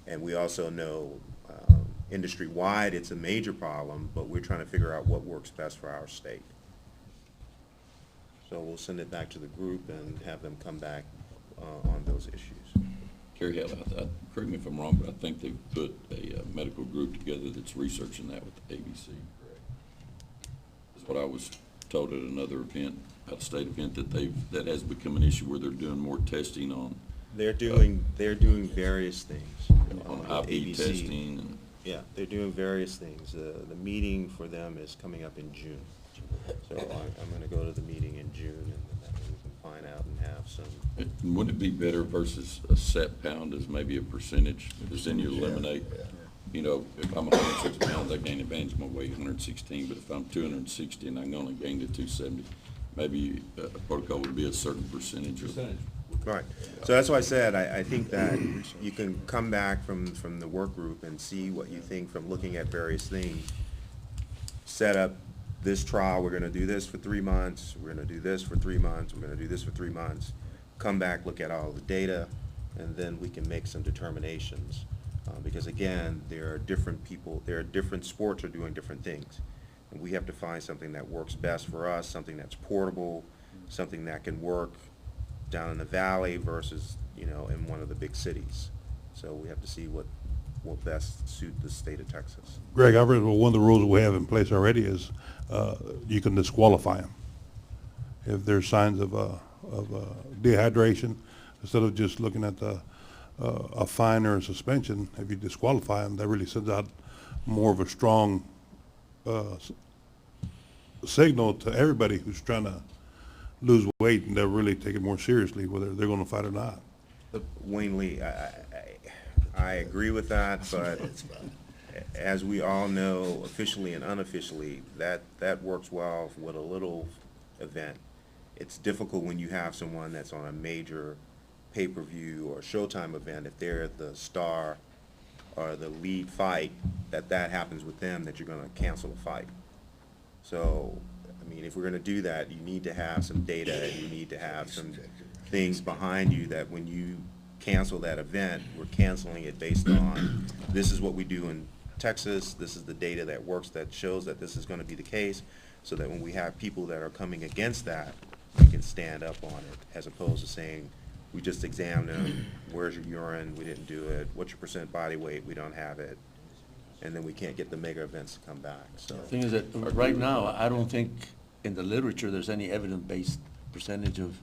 And we also know industry-wide it's a major problem, but we're trying to figure out what works best for our state. So we'll send it back to the group and have them come back on those issues. Kerry Haley, correct me if I'm wrong, but I think they put a medical group together that's researching that with the ABC. Is what I was told at another event, out-of-state event, that has become an issue where they're doing more testing on. They're doing various things. On the IP testing and. Yeah, they're doing various things. The meeting for them is coming up in June. So I'm gonna go to the meeting in June, and then we can find out and have some. Wouldn't it be better versus a set pound as maybe a percentage, because then you eliminate, you know, if I'm 160 pounds, I gain advantage of my weight, 116, but if I'm 260 and I can only gain to 270, maybe a protocol would be a certain percentage. Right. So that's why I said, I think that you can come back from the work group and see what you think from looking at various things. Set up this trial, we're gonna do this for 3 months, we're gonna do this for 3 months, we're gonna do this for 3 months. Come back, look at all the data, and then we can make some determinations. Because again, there are different people, there are different sports are doing different things. And we have to find something that works best for us, something that's portable, something that can work down in the valley versus, you know, in one of the big cities. So we have to see what will best suit the state of Texas. Greg, I read one of the rules that we have in place already is you can disqualify them. If there's signs of dehydration, instead of just looking at a fine or a suspension, if you disqualify them, that really sends out more of a strong signal to everybody who's trying to lose weight, and they'll really take it more seriously whether they're going to fight or not. Wayne Lee, I agree with that, but as we all know, officially and unofficially, that works well with a little event. It's difficult when you have someone that's on a major pay-per-view or Showtime event, if they're the star or the lead fight, that happens with them, that you're going to cancel a fight. So, I mean, if we're going to do that, you need to have some data, and you need to have some things behind you that when you cancel that event, we're canceling it based on, this is what we do in Texas, this is the data that works, that shows that this is going to be the case, so that when we have people that are coming against that, we can stand up on it, as opposed to saying, we just examined them, where's your urine, we didn't do it, what's your percent body weight, we don't have it, and then we can't get the mega events to come back, so. The thing is that right now, I don't think in the literature there's any evidence-based percentage of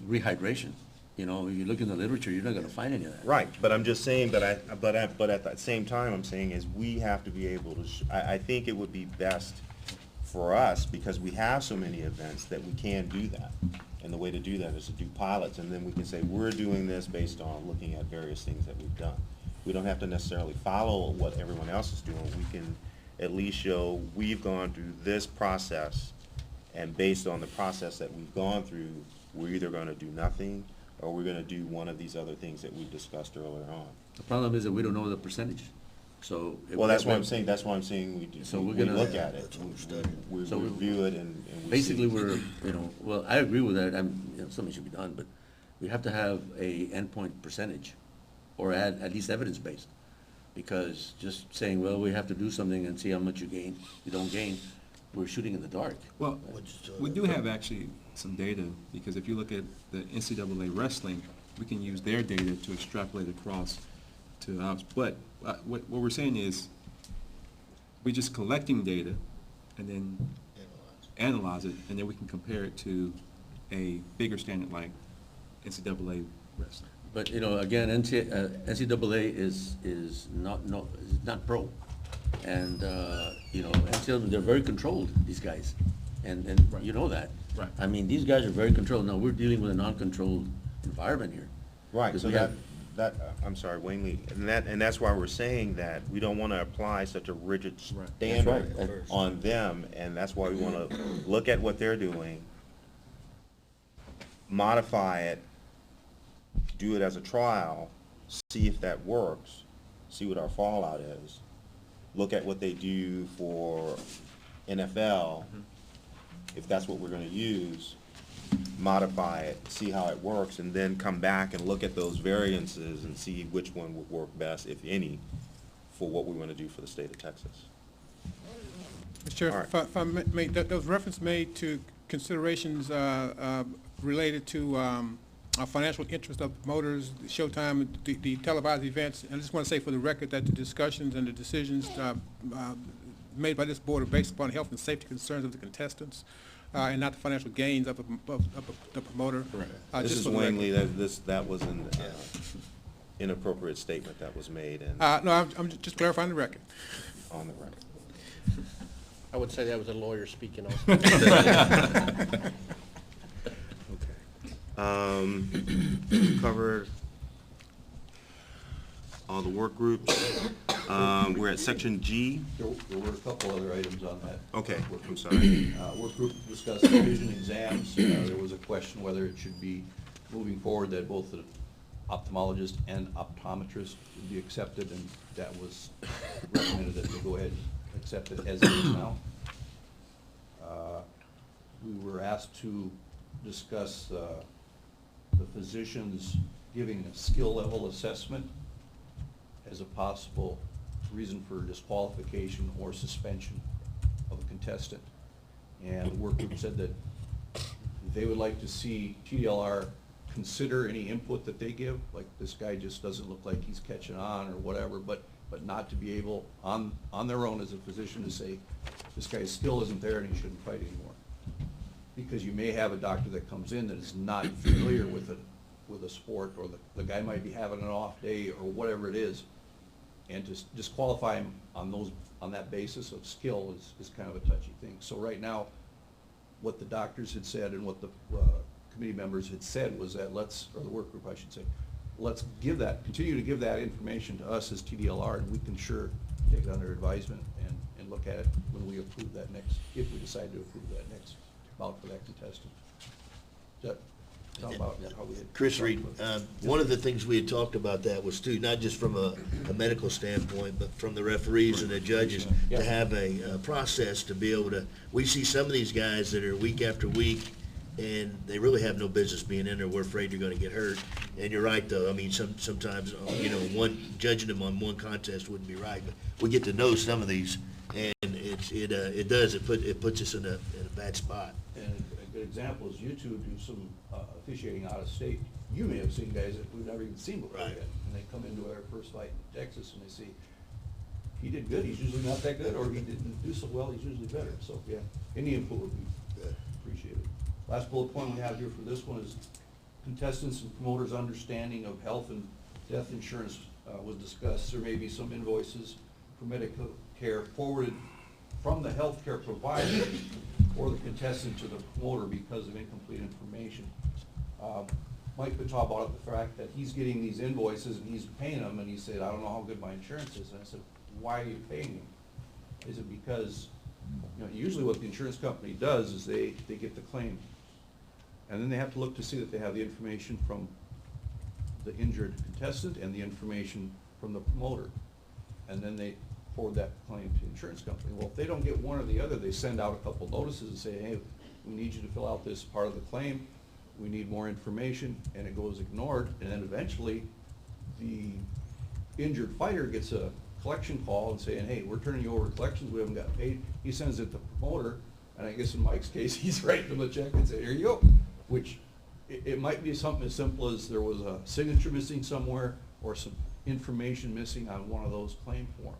rehydration. You know, if you look in the literature, you're not gonna find any of that. Right, but I'm just saying, but at the same time, I'm saying is we have to be able to, I think it would be best for us, because we have so many events, that we can do that. And the way to do that is to do pilots, and then we can say, we're doing this based on looking at various things that we've done. We don't have to necessarily follow what everyone else is doing. We can at least show we've gone through this process, and based on the process that we've gone through, we're either gonna do nothing, or we're gonna do one of these other things that we discussed earlier on. The problem is that we don't know the percentage, so. Well, that's what I'm saying, we do, So we we're gonna- look at it, we So review it, and we see. Basically, we're, you know, well, I agree with that, something should be done, but we have to have a endpoint percentage, or add at least evidence-based. Because just saying, well, we have to do something and see how much you gain, you don't gain, we're shooting in the dark. Well, we do have actually some data, because if you look at the NCAA wrestling, we can use their data to extrapolate across to ours. But what we're saying is, we're just collecting data and then analyze it, and then we can compare it to a bigger standard like NCAA wrestling. But, you know, again, NCAA is not pro. And, you know, NCAA, they're very controlled, these guys. And Right. you know that. Right. I mean, these guys are very controlled. Now, we're dealing with a non-controlled environment here. Right, Because so we that, have- I'm sorry, Wayne Lee, and that's why we're saying that we don't want to apply such a rigid Right. standard That's right. on them, and that's why we want to look at what they're doing, modify it, do it as a trial, see if that works, see what our fallout is, look at what they do for NFL, if that's what we're going to use, modify it, see how it works, and then come back and look at those variances and see which one would work best, if any, for what we want to do for the state of Texas. Mr. Chair, All right. if I may, those reference made to considerations related to financial interest of promoters, the showtime, the televised events, and I just want to say for the record that the discussions and the decisions made by this board are based upon health and safety concerns of the contestants, and not the financial gains of the promoter. This Just is for the Wayne record. Lee, that was an inappropriate statement that was made and No, I'm just clarifying the record. on the record. I would say that was a lawyer speaking also. Okay. Covered all the work groups. We're at section G. There were a couple other items on that. Okay, I'm sorry. Work group discussed vision exams. There was a question whether it should be moving forward that both the ophthalmologist and optometrist would be accepted, and that was recommended that we go ahead and accept it as it is now. We were asked to discuss the physicians giving a skill level assessment as a possible reason for disqualification or suspension of a contestant. And the work group said that they would like to see TDLR consider any input that they give, like this guy just doesn't look like he's catching on or whatever, but not to be able, on their own as a physician, to say, this guy's skill isn't there and he shouldn't fight anymore. Because you may have a doctor that comes in that is not familiar with a sport, or the guy might be having an off day or whatever it is, and to disqualify him on that basis of skill is kind of a touchy thing. So right now, what the doctors had said and what the committee members had said was that or the work group, I should say, let's continue to give that information to us as TDLR, and we can sure take it under advisement and look at it when we approve that if we decide to approve that next bout for that contestant. Does that sound about how we had? Chris Reed, one of the things we had talked about that was too, not just from a medical standpoint, but from the referees and the judges, to have a process to be able to, we see some of these guys that are week after week, and they really have no business being in there. We're afraid you're gonna get hurt. And you're right, though, I mean, sometimes, judging them on one contest wouldn't be right, but we get to know some of these, and it puts us in a bad spot. And a good example is you two do some officiating out of state. You may have seen guys that we've never even seen before Right. yet. And they come into our first fight in Texas and they see, he did good, he's usually not that good, or he didn't do so well, he's usually better. So, yeah, any input would be appreciated. Last bullet point we have here for this one is contestants and promoters' understanding of health and death insurance was discussed. There may be some invoices for medical care forwarded from the healthcare provider or the contestant to the promoter because of incomplete information. Mike would talk about the fact that he's getting these invoices and he's paying them, and he said, I don't know how good my insurance is. And I said, why are you paying him? Is it because, usually what the insurance company does is they get the claim, and then they have to look to see that they have the information from the injured contestant and the information from the promoter. And then they forward that claim to the insurance company. Well, if they don't get one or the other, they send out a couple notices and say, hey, we need you to fill out this part of the claim. We need more information, and it goes ignored, and then eventually the injured fighter gets a collection call and saying, hey, we're turning you over to collections, we haven't got paid, he sends it to the promoter, and I guess in Mike's case, he's writing him a check and saying, here you go, which it might be something as simple as there was a signature missing somewhere or some information missing on one of those claim forms.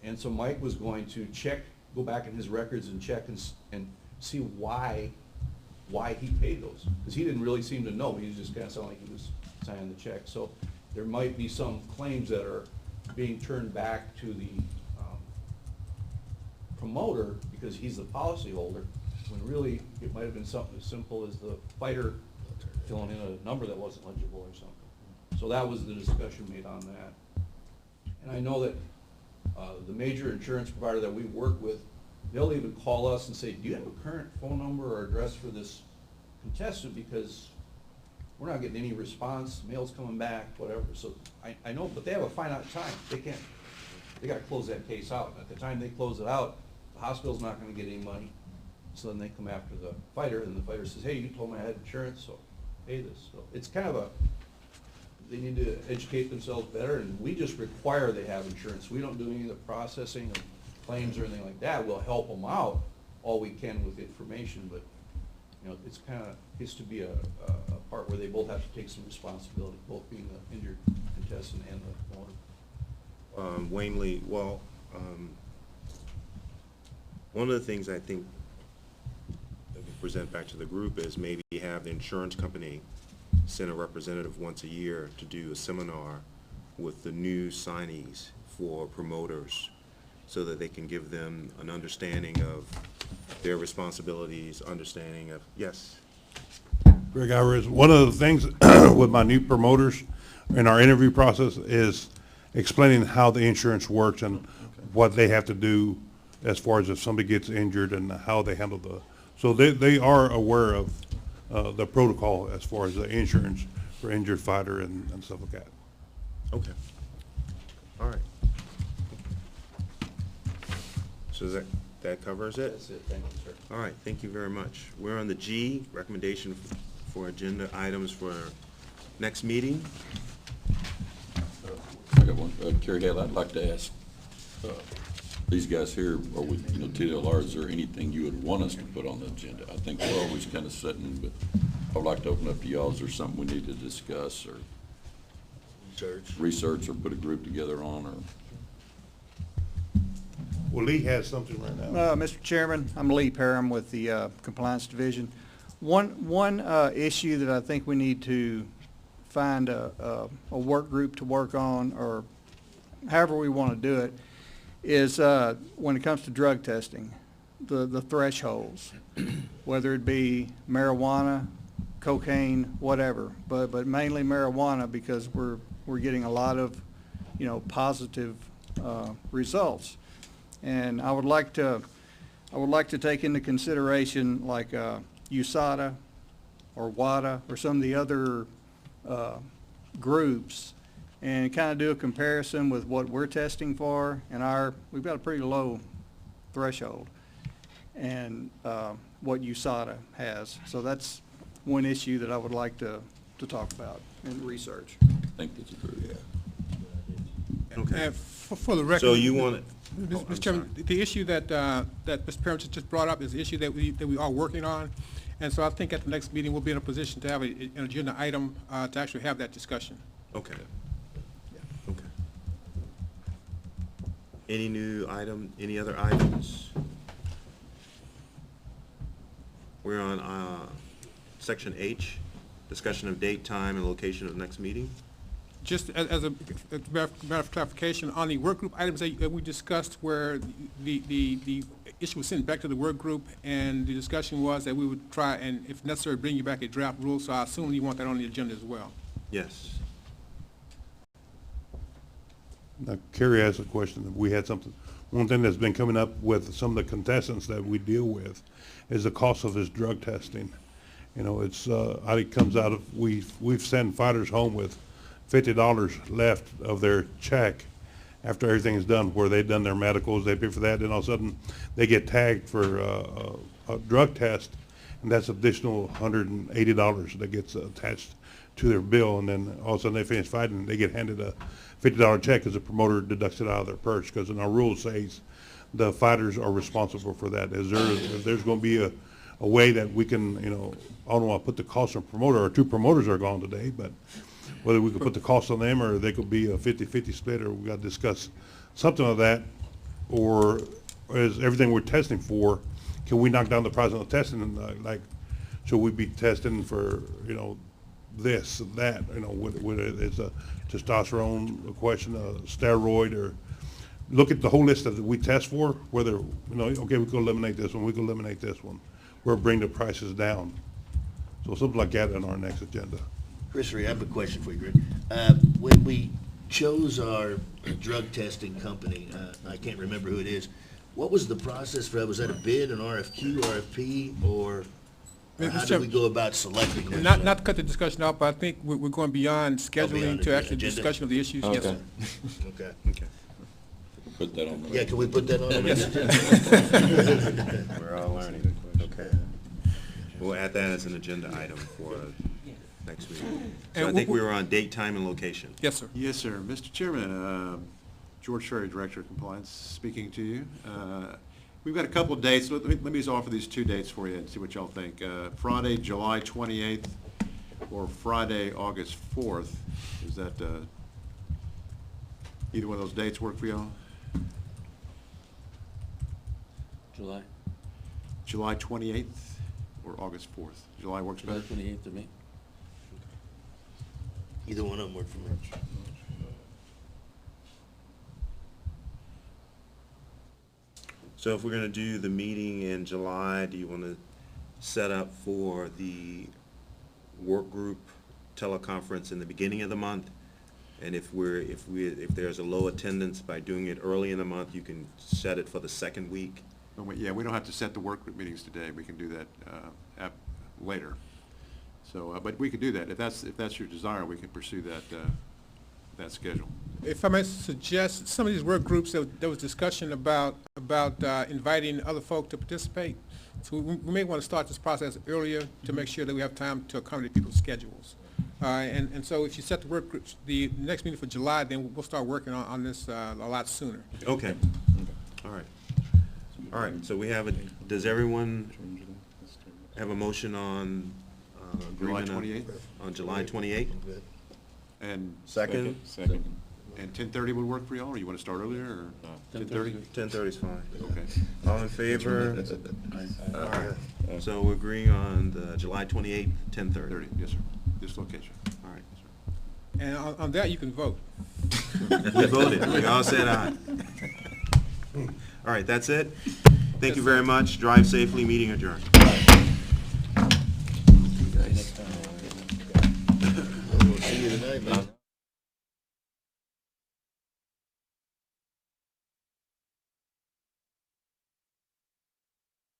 And so Mike was going to check, go back in his records and check and see why he paid those. Because he didn't really seem to know, he was just kind of sounding like he was signing the check. So there might be some claims that are being turned back to the promoter because he's the policyholder, when really it might have been something as simple as the fighter filling in a number that wasn't legible or something. So that was the discussion made on that. And I know that the major insurance provider that we work with, they'll even call us and say, do you have a current phone number or address for this contestant, because we're not getting any response, mail's coming back, whatever. So I know, but they have a finite time. They gotta close that case out. At the time they close it out, the hospital's not gonna get any money. So then they come after the fighter, and the fighter says, hey, you told me I had insurance, so pay this. So it's kind of they need to educate themselves better, and we just require they have insurance. We don't do any of the processing of claims or anything like that. We'll help them out all we can with information, but it's kind of gets to be a part where they both have to take some responsibility, both being the injured contestant and the promoter. Wayne Lee, well, one of the things I think that we present back to the group is maybe have the insurance company send a representative once a year to do a seminar with the new signees for promoters, so that they can give them an understanding of their responsibilities, understanding of, yes. Greg Ivers, one of the things with my new promoters in our interview process is explaining how the insurance works and what they have to do as far as if somebody gets injured and how they handle so they are aware of the protocol as far as the insurance for injured fighter and stuff like that. Okay. All right. So that covers it? That's it, thank you, sir. All right, thank you very much. We're on the G, recommendation for agenda items for next meeting. I got one. Kerry Hale, I'd like to ask these guys here, or with, TDLR, is there anything you would want us to put on the agenda? I think we're always kind of sitting, but I would like to open up to y'all. Is there something we need to discuss or research or put a group together on, or? Well, Lee has something right now. Mr. Chairman, I'm Lee Parham with the Compliance Division. One issue that I think we need to find a work group to work on, or however we want to do it, is when it comes to drug testing, the thresholds, whether it be marijuana, cocaine, whatever, but mainly marijuana, because we're getting a lot of positive results. And I would like to take into consideration like USADA or WADA or some of the other groups, and kind of do a comparison with what we're testing for, and we've got a pretty low threshold, and what USADA has. So that's one issue that I would like to talk about and research. I think that's a good. Okay. And for the record. So you want it? Mr. Chairman, the issue that Ms. Parham just brought up is the issue that we are working on. And so I think at the next meeting, we'll be in a position to have an agenda item to actually have that discussion. Okay. Okay. Any other items? We're on section H, discussion of date, time, and location of next meeting. Just as a matter of clarification, on the work group items that we discussed, where the issue was sent back to the work group, and the discussion was that we would try and, if necessary, bring you back a draft rule, so I assume you want that on the agenda as well. Yes. Now, Kerry asked a question. We had something. One thing that's been coming up with some of the contestants that we deal with is the cost of his drug testing. It's it comes out of we've sent fighters home with $50 left of their check after everything is done, where they've done their medicals, they pay for that, then all of a sudden they get tagged for a drug test, and that's additional $180 that gets attached to their bill, and then all of a sudden they finish fighting, and they get handed a $50 check because the promoter deducts it out of their purse, because in our rules says the fighters are responsible for that. If there's going to be a way that we can, you know, I don't want to put the cost on promoter, our two promoters are gone today, but whether we could put the cost on them, or they could be a 50-50 split, or we got to discuss something of that, or is everything we're testing for, can we knock down the price on the testing, and like, should we be testing for, you know, this, that, you know, what is a testosterone question, a steroid, or look at the whole list that we test for, whether, you know, okay, we could eliminate this one, we could eliminate this one, or bring the prices down. So something like that on our next agenda. Chris, I have a question for you, Greg. When we chose our drug testing company, I can't remember who it is, what was the process for that? Was that a bid, an RFQ, RFP, or how did we go about selecting this? Not to cut the discussion off, but I think we're going beyond scheduling beyond to the actually agenda? discussion of the issues. Yes, sir. Okay. Okay. Put that on the. Yeah, can we put that on? the Yes. agenda? We're all learning. Okay. We'll add that as an agenda item for next week. So I And think we- we were on date, time, and location. Yes, sir. Yes, sir. Mr. Chairman, George Ferry, Director of Compliance, speaking to you. We've got a couple of dates. Let me just offer these two dates for you and see what y'all think. Friday, July 28th, or Friday, August 4th. Is that, either one of those dates work for y'all? July, July 28th or August 4th? July works July better? 28th to me. Either one of them work for me. So if we're gonna do the meeting in July, do you wanna set up for the work group teleconference in the beginning of the month? And if there's a low attendance, by doing it early in the month, you can set it for the second week? Yeah, we don't have to set the work group meetings today. We can do that later. So, but we could do that. If that's your desire, we can pursue that schedule. If I may suggest, some of these work groups, there was discussion about inviting other folk to participate. So we may want to start this process earlier to make sure that we have time to accommodate people's schedules. And so if you set the work groups, the next meeting for July, then we'll start working on this a lot sooner. Okay. All right. All right, so we have does everyone have a motion on July agreement 28th? on July 28th? And Second? Second. And 10:30 would work for y'all, or you want to start earlier, or 10:30? 10:30 is fine. Okay. All in favor? All right, so we're agreeing on the July 28th, 10:30. 30, yes, sir. This location. All right. And on that, you can vote. We voted, we all said aye. All right, that's it. Thank you very much. Drive safely, meeting adjourned. We'll see you tonight, man.